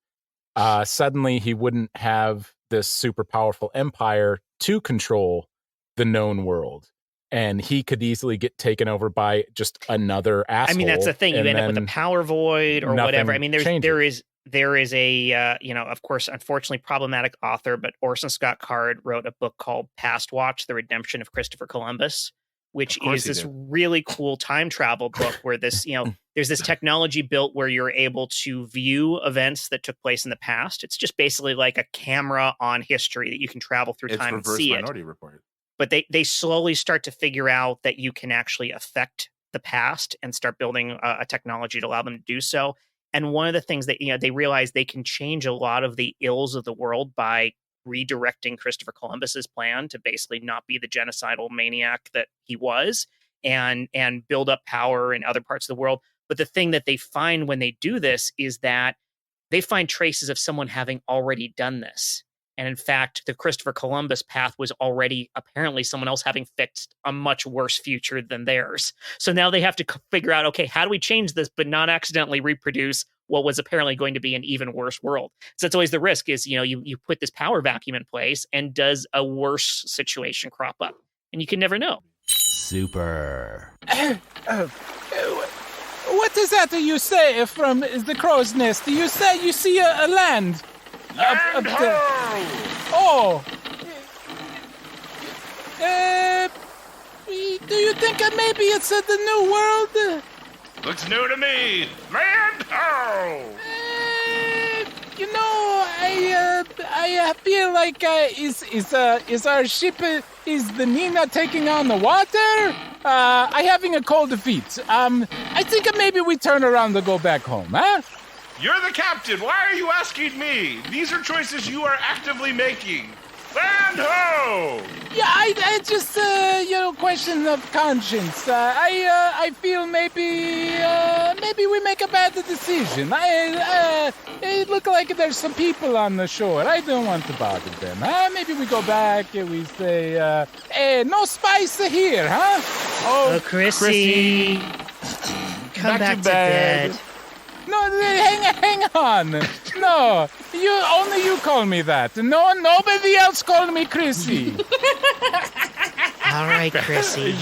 suddenly he wouldn't have this super powerful empire to control the known world, and he could easily get taken over by just another asshole. I mean, that's the thing. You end up with a power void or whatever. I mean, there is a, of course, unfortunately problematic author, but Orson Scott Card wrote a book called Past Watch, The Redemption of Christopher Columbus. which Of course is he this did. really cool time travel book where this, there's this technology built where you're able to view events that took place in the past. It's just basically like a camera on history that you can travel through It's time and reverse see it. Minority Report. But they slowly start to figure out that you can actually affect the past and start building a technology to allow them to do so. And one of the things that they realize they can change a lot of the ills of the world by redirecting Christopher Columbus's plan to basically not be the genocidal maniac that he was, and build up power in other parts of the world. But the thing that they find when they do this is that they find traces of someone having already done this. And in fact, the Christopher Columbus path was already apparently someone else having fixed a much worse future than theirs. So now they have to figure out, okay, how do we change this but not accidentally reproduce what was apparently going to be an even worse world? So that's always the risk is, you put this power vacuum in place and does a worse situation crop up? And you can never know. Super. What is that you say from the crow's nest? You say you see a land. Up there. Oh. Do you think maybe it's the new world? Looks new to me. Land ho! I feel like is our ship is the Nina taking on the water? I having a cold feet. I think maybe we turn around to go back home, huh? You're the captain. Why are you asking me? These are choices you are actively making. Land ho! Yeah, I just question of conscience. I feel maybe we make a bad decision. It look like there's some people on the shore. I don't want to bother them. Maybe we go back and we say, hey, no spice here, huh? Oh, Chrissy. Come back to bed. No, hang on. No, only you call me that. No, nobody else called me Chrissy. All right, Chrissy.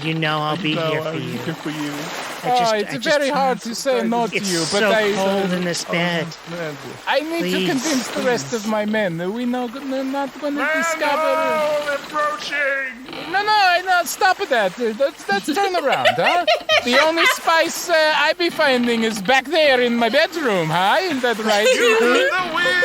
You know I'll be here for you. It's very hard to say no to you, but it's so cold in this bed. I need to convince the rest of my men that we're not going to discover. Approaching. No, stop that. Let's turn around, huh? The only spice I be finding is back there in my bedroom, huh? Isn't that right?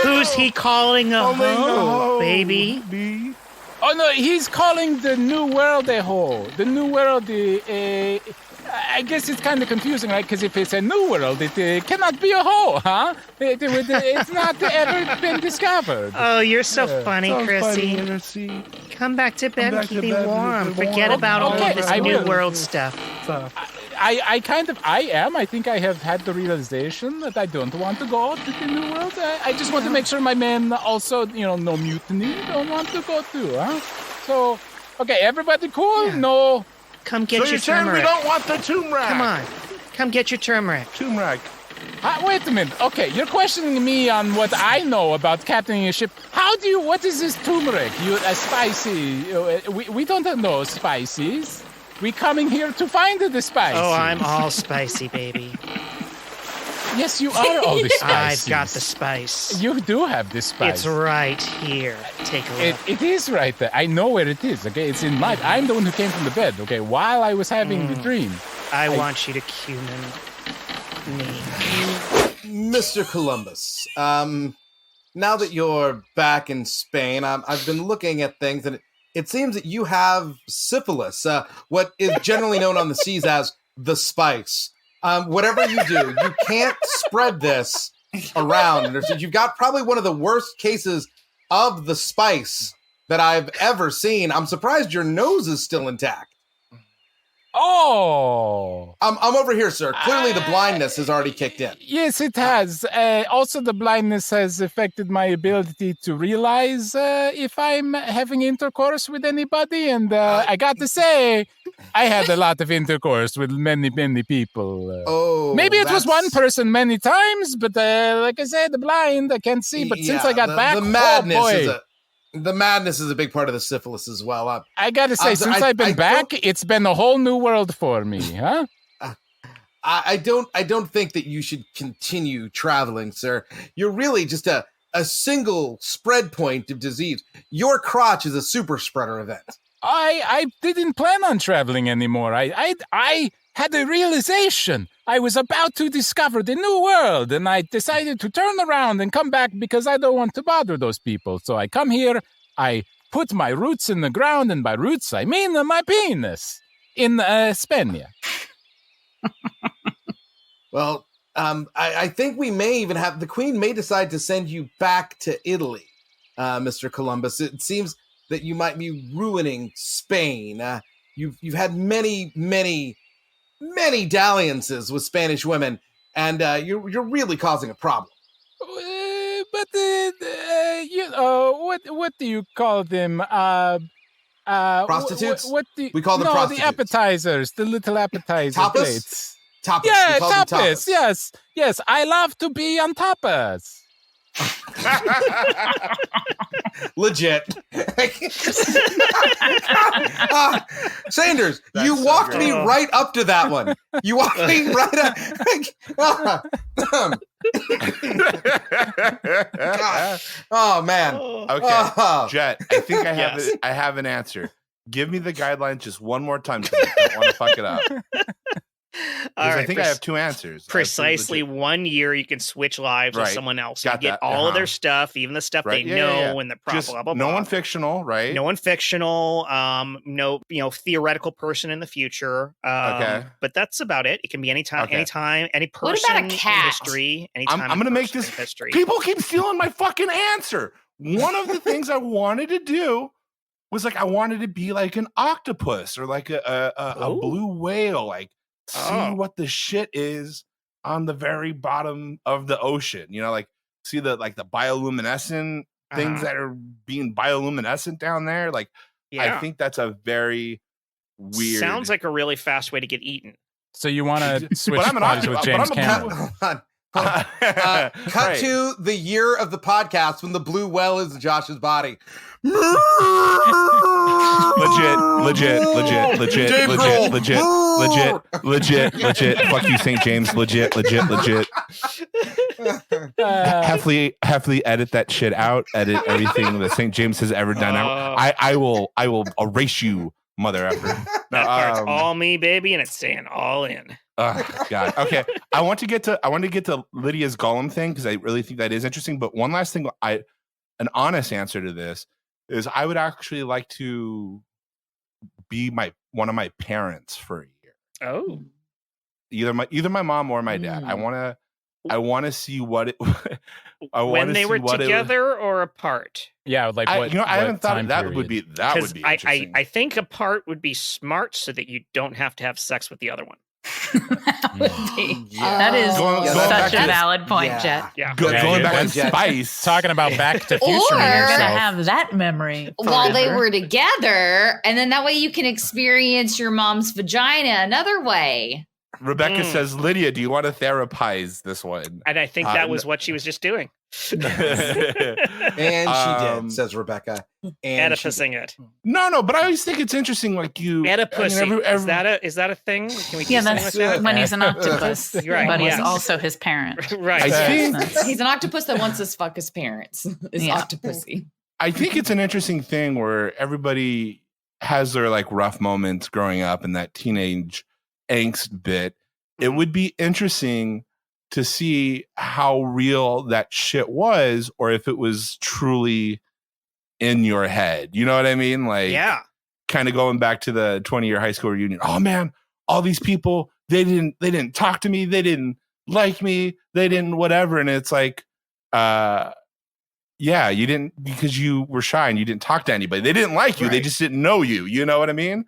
Who's he calling a hoe, baby? Me? Oh, no, he's calling the New World a hole. The New World, I guess it's kind of confusing, right? Because if it's a New World, it cannot be a hole, huh? It's not ever been discovered. Oh, you're so funny, Chrissy. Come back to bed and keep me warm. Forget about all of this New World stuff. I am. I think I have had the realization that I don't want to go to the New World. I just want to make sure my men also, no mutiny, don't want to go too, huh? So, okay, everybody cool? Yeah. No. Come get your turmeric. We don't want the turmeric. Come on. Come get your turmeric. Turmeric. Wait a minute. Okay, you're questioning me on what I know about captaining a ship. What is this turmeric? Spicy. We don't know spices. We coming here to find the spice. Oh, I'm all spicy, baby. Yes, you are all the spices. I've got the spice. You do have the spice. It's right here. Take a look. It is right there. I know where it is, okay? It's in my... I'm the one who came from the bed, okay? While I was having the dream. I want you to cumin me. Mr. Columbus, now that you're back in Spain, I've been looking at things, and it seems that you have syphilis, what is generally known on the seas as the spice. Whatever you do, you can't spread this around. You've got probably one of the worst cases of the spice that I've ever seen. I'm surprised your nose is still intact. Oh! I'm over here, sir. Clearly the blindness has already kicked in. Yes, it has. Also, the blindness has affected my ability to realize if I'm having intercourse with anybody. And I got to say, I had a lot of intercourse with many, many people. Maybe it was one person many times, but like I said, the blind, I can't see. But since I got back, the madness is a big part of the syphilis as well. I gotta say, since I've been back, it's been a whole new world for me, huh? I don't think that you should continue traveling, sir. You're really just a single spread point of disease. Your crotch is a super spreader event. I didn't plan on traveling anymore. I had a realization. I was about to discover the new world, and I decided to turn around and come back because I don't want to bother those people. So I come here, I put my roots in the ground, and by roots I mean my penis in Spania. Well, I think we may even have the Queen may decide to send you back to Italy, Mr. Columbus. It seems that you might be ruining Spain. You've had many dalliances with Spanish women, and you're really causing a problem. But what do you call them? Prostitutes? What do you, We call them prostitutes. the appetizers, the little appetizer Tapas? plates. Tapas. Yeah, We call them tapas. tapas. Yes. I love to be on tapas. Legit. Sanders, That's you so walked great. me right up to that one. You walked me right up. Oh, man. Okay, Oh. Jet, I think I have Yes. I have an answer. Give me the guidelines just one more time because I don't want to fuck it up. All Because right, I think I have two answers. precisely Legit. 1 year you can switch lives with Right. someone else. Got You get that. all of their Uh-huh. stuff, even the stuff Right. they Yeah, know yeah, yeah. and the Just blah blah no blah. one fictional, right? No one fictional, no, theoretical person in the future. Okay. But that's about it. It can be anytime, Okay. any What person about a in cat? history. Anytime I'm gonna make person this. in history. People keep stealing my fucking answer. One of the things I wanted to do was like I wanted to be like an octopus or like a Ooh. blue whale, like see Oh. what the shit is on the very bottom of the ocean. You know, like see the bioluminescent things Uh-huh. that are being bioluminescent down there. Like Yeah. I think that's a very weird. Sounds like a really fast way to get eaten. So you want to switch But I'm an bodies octopus, with but James I'm a Cameron? Hold on. Cut Right. to the year of the podcast when the blue well is in Josh's body. legit. Fuck you, St. James. Legit. Heffley, edit that shit out. Edit everything that St. James has ever done out. I will erase you, mother effer. That part's all me, baby, and it's staying all in. Oh God. Okay. I want to get to Lydia's Gollum thing because I really think that is interesting. But one last thing, an honest answer to this is I would actually like to be one of my parents for a year. Oh. Either my mom or my dad. I want to see what it. When they were together or apart? Yeah, like I what? haven't thought time that would period? be interesting. I think apart would be smart so that you don't have to have sex with the other one. That would be. Yeah. That is Going such back a to- valid point, Yeah. Jet. Yeah. Going back to Jet. Spice. Talking about Back to Future Or- You're gonna yourself. have that memory While they forever. were together, and then that way you can experience your mom's vagina another way. Rebecca says, Lydia, do you want to therapize this one? And I think that was what she was just doing. And she did, says Rebecca. And she did. Oedipusing it. No, but I always think it's interesting. Like you, Oedipusing. I mean, Is that a thing? Can we do Yeah, something that's with that? when he's an octopus, Right, but he's yes. also his parent. Right. I think He's an octopus that wants to fuck his parents. Is Yeah. octopusy. I think it's an interesting thing where everybody has their like rough moments growing up and that teenage angst bit. It would be interesting to see how real that shit was, or if it was truly in your head. You know what I mean? Like, Yeah. kind of going back to the 20-year high school reunion. Oh man, all these people, they didn't talk to me, they didn't like me, they didn't whatever. And it's like, yeah, you didn't, because you were shy and you didn't talk to anybody. They didn't like you, they Right. just didn't know you. You know what I mean?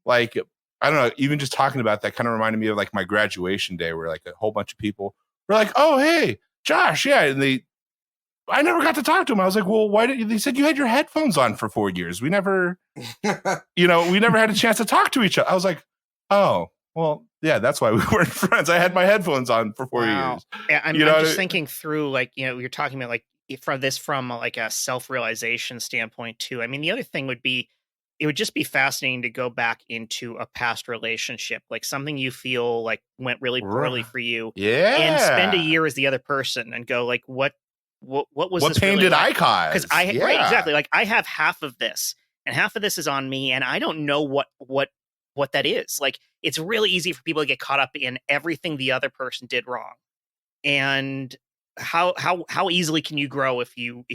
Like, I don't know, even just talking about that kind of reminded me of like my graduation day where like a whole bunch of people were like, oh, hey, Josh, yeah. And I never got to talk to them. I was like, well, why did you? They said you had your headphones on for 4 years. We never, we never had a chance to talk to each other. I was like, oh, well, yeah, that's why we weren't friends. I had my headphones on for 4 Wow. years. Yeah, I'm You know, just thinking through, like, you're talking about like from like a self-realization standpoint too. I mean, the other thing would be, it would just be fascinating to go back into a past relationship, like something you feel like went really poorly for you, Yeah. and spend a year as the other person and go like, what was What this pain really did like? I cause? Because right, exactly. Like I have half of this, and half of this is on me, and I don't know what that is. Like, it's really easy for people to get caught up in everything the other person did wrong. And how easily can you grow if you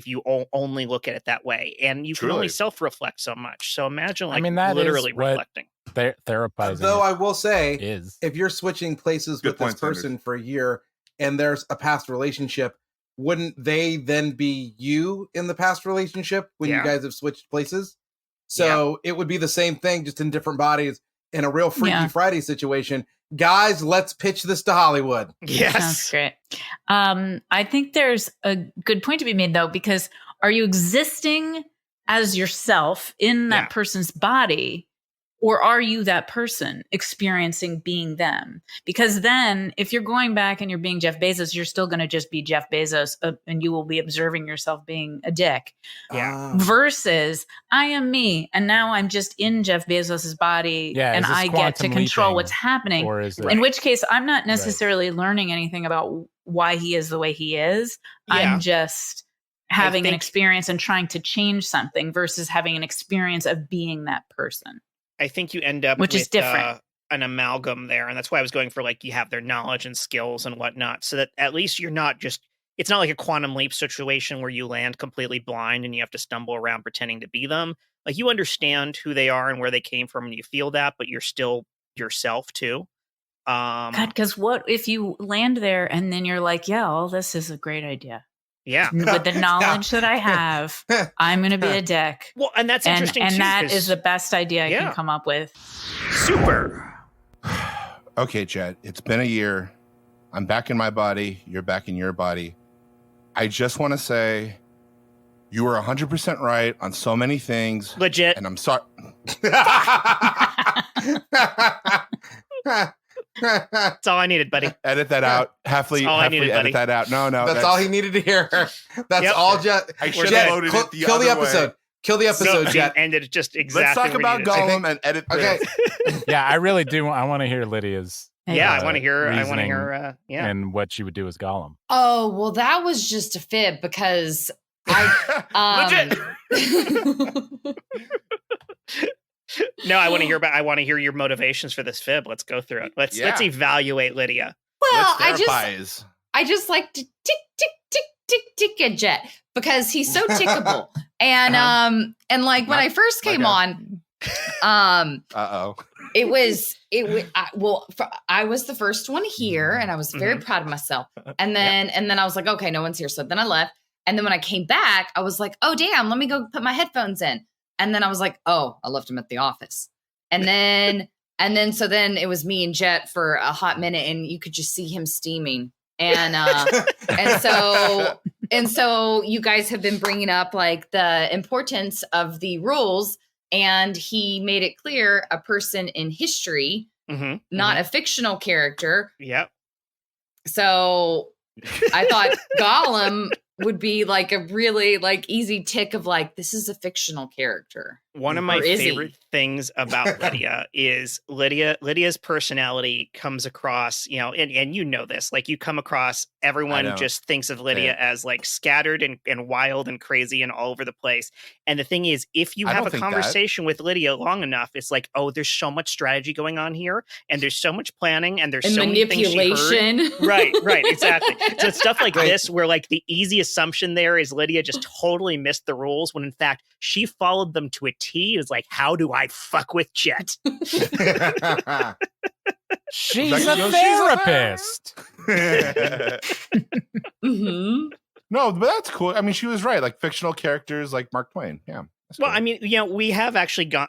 only look at it that way? And you can only self-reflect so much. So imagine, like, that literally is what reflecting. Therapizing. Though I will say, is if you're switching places with this person for a year and there's a past relationship, wouldn't they then be you in the past relationship when you guys have switched places? So it would be the same thing, just in different bodies in a real Freaky Friday situation. Guys, let's pitch this to Hollywood. Yes. Sounds great. I think there's a good point to be made, though, because are you existing as yourself in that person's body, or are you that person experiencing being them? Because then if you're going back and you're being Jeff Bezos, you're still going to just be Jeff Bezos, and you will be observing yourself being a dick. Yeah. Versus I am me, and now I'm just in Jeff Bezos's body, and I get to control what's happening. Or is it, in which case, I'm not necessarily learning anything about why he is the way he is. I'm just having an experience and trying to change something versus having an experience of being that person. I think you end up which with is different. An amalgam there. And that's why I was going for, like, you have their knowledge and skills and whatnot, so that at least you're not just, it's not like a quantum leap situation where you land completely blind and you have to stumble around pretending to be them. Like, you understand who they are and where they came from, and you feel that, but you're still yourself too. God, because what if you land there and then you're like, yeah, all this is a great idea. Yeah. With the knowledge that I have, I'm going to be a dick. Well, and that's interesting, and too. And that is the best idea I can come up with. Super. Okay, Jet, it's been a year. I'm back in my body. You're back in your body. I just want to say you were 100% right on so many things. Legit. And I'm sorry. That's all I needed, buddy. Edit that out. Halfly edit that out. No. That's all he needed to hear. That's all Jet. I should have loaded it the kill other the episode. way. Kill the episode, Jet. And it just exactly. Let's talk about Gollum and edit this. Okay. Yeah, I really do. I want to hear Lydia's. I want to hear. And what she would do as Gollum. Oh, well, that was just a fib because I. No, I want to hear your motivations for this fib. Let's go through it. Let's evaluate Lydia. Well, I just like to tick at Jet because he's so tickable. And like when I first came on, it was I was the first one here, and I was very proud of myself. And then I was like, okay, no one's here. So then I left. And then when I came back, I was like, oh damn, let me go put my headphones in. And then I was like, oh, I left him at the office. And then so then it was me and Jet for a hot minute, and you could just see him steaming. And so you guys have been bringing up, like, the importance of the rules, and he made it clear a person in history, not a fictional character. Yep. So I thought Gollum would be like a really, like, easy tick of, like, this is a fictional character. One of my favorite things about Lydia is Lydia's personality comes across, and you know this, like, you come across, everyone just thinks of Lydia as, like, scattered and wild and crazy and all over the place. And the thing is, if you have a conversation with Lydia long enough, it's like, oh, there's so much strategy going on here, and there's so much planning, and there's so manipulation. Many things she heard. Right, exactly. So it's stuff like this where, like, the easy assumption there is Lydia just totally missed the rules, when in fact she followed them to a T. Is like, how do I fuck with Jet? She's a therapist. No, but that's cool. I mean, she was right. Like, fictional characters like Mark Twain. Yeah. Well, cool. I mean, we have actually gone.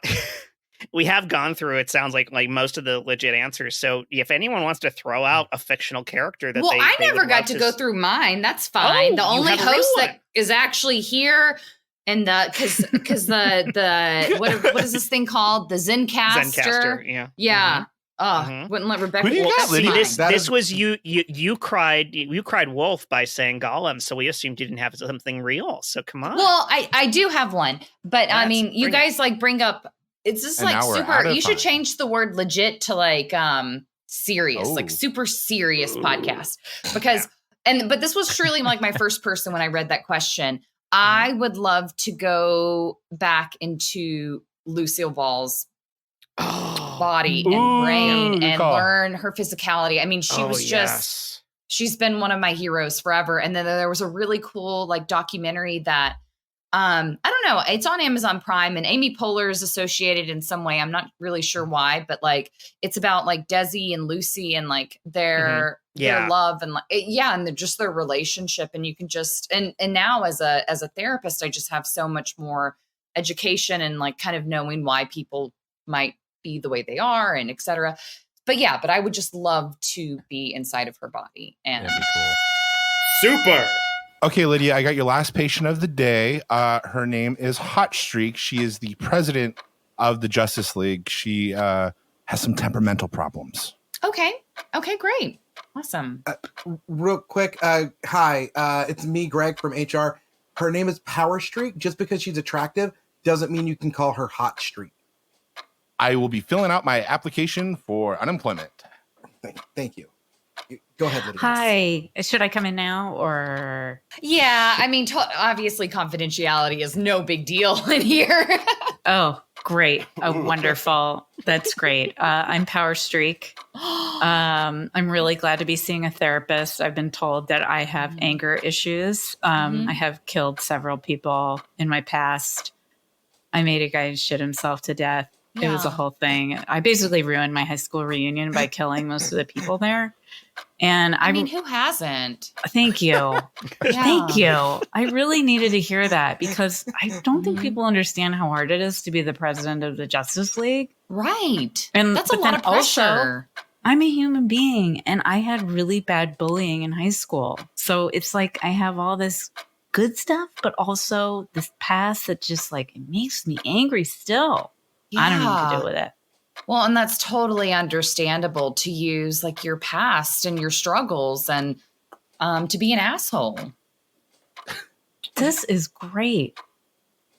We have gone through, it sounds like most of the legit answers. So if anyone wants to throw out a fictional character that I never got to go through mine. That's fine. The only host that is actually here, and because the what is this thing called? The Zencaster. Yeah. Wouldn't let Rebecca. This was you cried wolf by saying Gollum, so we assumed you didn't have something real. So come on. Well, I do have one, but I mean, you guys like bring up. It's just like super. You should change the word legit to like serious, like super serious podcast, because but this was truly like my first person when I read that question. I would love to go back into Lucille Ball's body and brain good and call. learn her physicality. I mean, she was just, she's been one of my heroes forever. And then there was a really cool like documentary that, I don't know, it's on Amazon Prime, and Amy Poehler is associated in some way. I'm not really sure why, but like, it's about like Desi and Lucy and like their love and like, and just their relationship. And you can just, and now as a therapist, I just have so much more education and like kind of knowing why people might be the way they are and etc. But I would just love to be inside of her body. And That'd be cool. Super. Okay, Lydia, I got your last patient of the day. Her name is Hot Streak. She is the president of the Justice League. She has some temperamental problems. Okay, great. Awesome. Real quick, hi, it's me, Greg from HR. Her name is Power Streak. Just because she's attractive doesn't mean you can call her Hot Streak. I will be filling out my application for unemployment. Thank you. Go ahead, Lydia. Hi. Should I come in now or? Yeah, I mean, obviously confidentiality is no big deal in here. Oh, great. Oh, wonderful. That's great. I'm Power Streak. I'm really glad to be seeing a therapist. I've been told that I have anger issues. I have killed several people in my past. I made a guy shit himself to death. It was a whole thing. I basically ruined my high school reunion by killing most of the people there. And I mean, who hasn't? Thank you. Thank you. I really needed to hear that because I don't think people understand how hard it is to be the president of the Justice League. Right. And that's a lot of pressure. Also, I'm a human being and I had really bad bullying in high school. So it's like I have all this good stuff, but also this past that just like it makes me angry still. I don't know what to do with it. Well, and that's totally understandable to use like your past and your struggles and to be an asshole. This is great.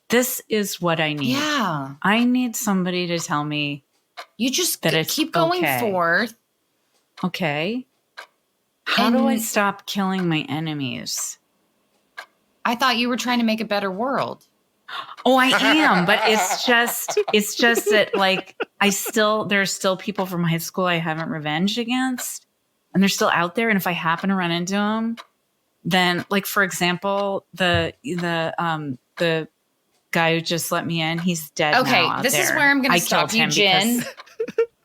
This is what I need. Yeah. I need somebody to tell me you just that it's keep going forth. Okay. How do I stop killing my enemies? I thought you were trying to make a better world. Oh, I am, but it's just that like there's still people from high school I haven't revenged against, and they're still out there. And if I happen to run into them, then like for example, the guy who just let me in, he's dead. Okay, now out this there. is where I'm going to stop you, Jen.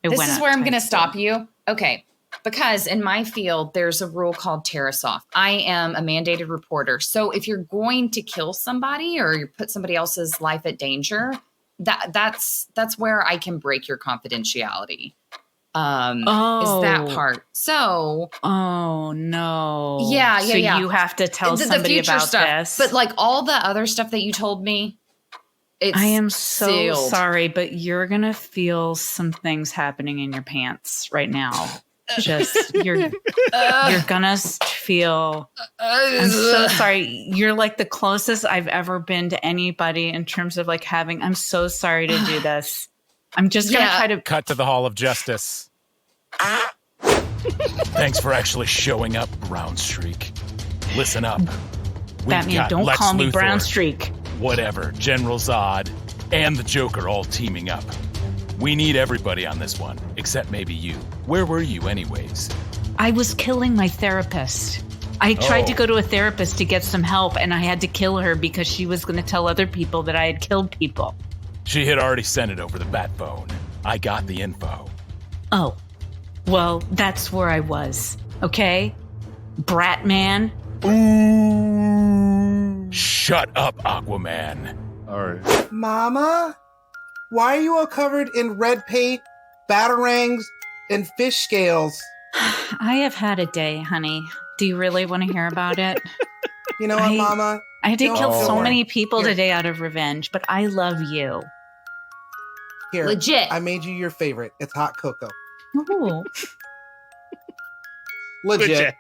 This is where I'm going to stop you. Okay. Because in my field, there's a rule called Terrasoft. I am a mandated reporter. So if you're going to kill somebody or you put somebody else's life at danger, that's where I can break your confidentiality. Is that part. So. Oh, no. Yeah. So you have to tell somebody about stuff. this. But like all the other stuff that you told me, I am so sorry, but you're going to feel some things happening in your pants right now. Just you're gonna feel I'm so sorry. You're like the closest I've ever been to anybody in terms of like I'm so sorry to do this. I'm just gonna try to cut to the Hall of Justice. Thanks for actually showing up, Brown Streak. Listen up. Batman, don't call me Brown Streak. Whatever, General Zod and the Joker all teaming up. We need everybody on this one, except maybe you. Where were you anyways? I was killing my therapist. I tried to go to a therapist to get some help, and I had to kill her because she was going to tell other people that I had killed people. She had already sent it over the bat phone. I got the info. Oh, well, that's where I was. Okay? Brat man. Ooh. Shut up, Aquaman. All right. Mama? Why are you all covered in red paint, batarangs, and fish scales? I have had a day, honey. Do you really want to hear about it? You know what, Mama? I did kill so many people today out of revenge, but I love you. Here, legit. I made you your favorite. It's hot cocoa. Ooh. Legit.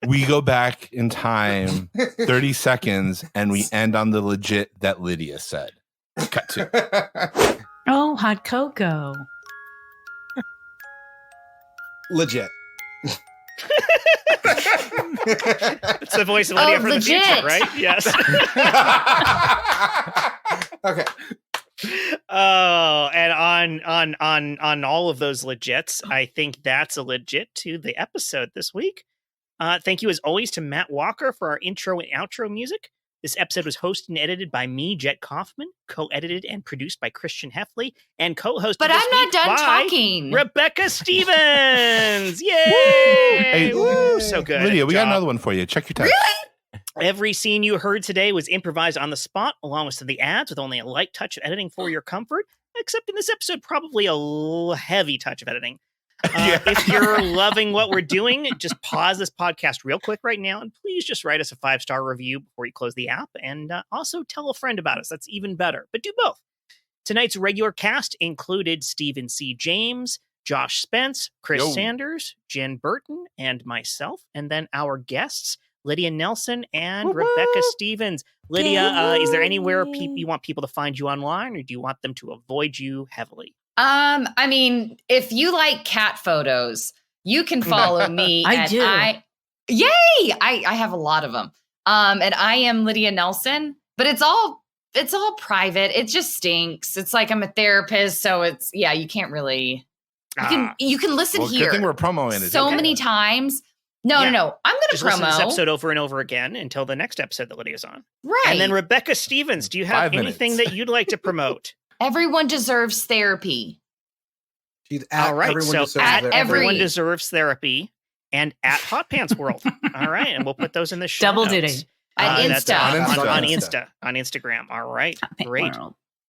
We go back in time 30 seconds and we end on the legit that Lydia said. Cut to. Oh, hot cocoa. Legit. It's the voice of Lydia from the legit. future, right? Yes. Okay. Oh, and on all of those legits, I think that's a legit to the episode this week. Thank you as always to Matt Walker for our intro and outro music. This episode was hosted and edited by me, Jet Kaufman, co-edited and produced by Christian Heffley, and co-hosted But this I'm not week done by talking. Rebecca Stevens. Yay! Hey, Woo! So good. Lydia, we got job. another one for you. Check your text. Every scene you heard today was improvised on the spot, along with some of the ads, with only a light touch of editing for your comfort, except in this episode, probably a heavy touch of editing. If you're loving what we're doing, just pause this podcast real quick right now, and please just write us a 5-star review before you close the app, and also tell a friend about us. That's even better, but do both. Tonight's regular cast included Stephen C. James, Josh Spence, Chris Sanders, Jen Burton, and myself, and then our guests, Lydia Nelsen and Rebecca Stevens. Lydia, is there anywhere you want people to find you online, or do you want them to avoid you heavily? I mean, if you like cat photos, you can follow me. I do. Yay! I have a lot of them. And I am Lydia Nelsen, but it's all private. It just stinks. It's like I'm a therapist, so it's you can't really. You can listen here. Good thing we're promoting it. So many times. No. I'm going to Just listen to this promo. episode over and over again until the next episode that Lydia's on. Right. And then Rebecca Stevens, do you have 5 minutes. anything that you'd like to promote? Everyone deserves therapy. She's at All right, everyone so deserves at it. Everyone Deserves Therapy and at Hot Pants World. All right, and we'll put those in the show Double notes. duty. That's Insta. on Instagram. All right, great.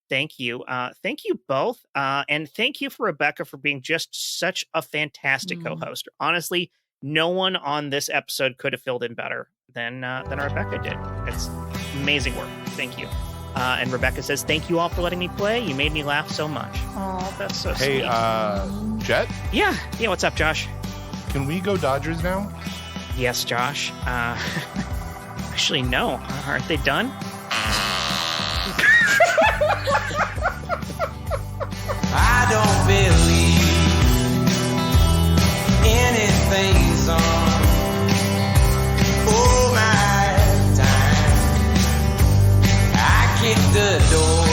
Thank you. Thank you both. And thank you for Rebecca for being just such a fantastic co-host. Honestly, no one on this episode could have filled in better than Rebecca did. It's amazing work. Thank you. And Rebecca says, thank you all for letting me play. You made me laugh so much. Oh, that's so sweet. Hey, Jet? Yeah, what's up, Josh? Can we go Dodgers now? Yes, Josh. Actually, no. Aren't they done? I don't believe anything's on. Oh my time, I kicked the door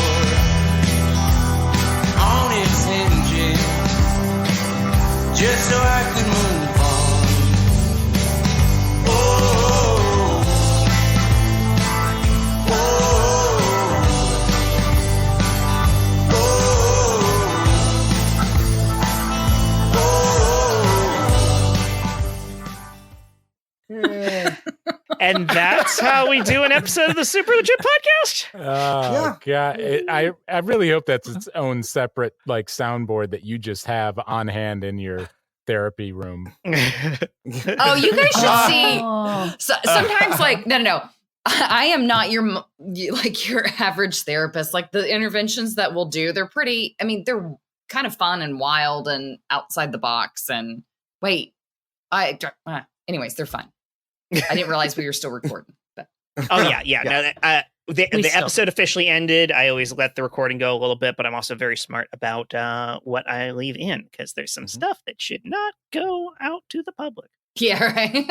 on its hinges just so I could move on. Oh, oh, And that's how we do an episode of the Super Legit Podcast. Oh God! I really hope that's its own separate like soundboard that you just have on hand in your therapy room. Oh, you guys should see. Sometimes, like, no. I am not your average therapist. Like the interventions that we'll do, they're pretty. I mean, they're kind of fun and wild and outside the box. And anyways, they're fun. I didn't realize we were still recording. But. Oh yeah. No, the episode officially ended. I always let the recording go a little bit, but I'm also very smart about what I leave in because there's some stuff that should not go out to the public. Yeah, right.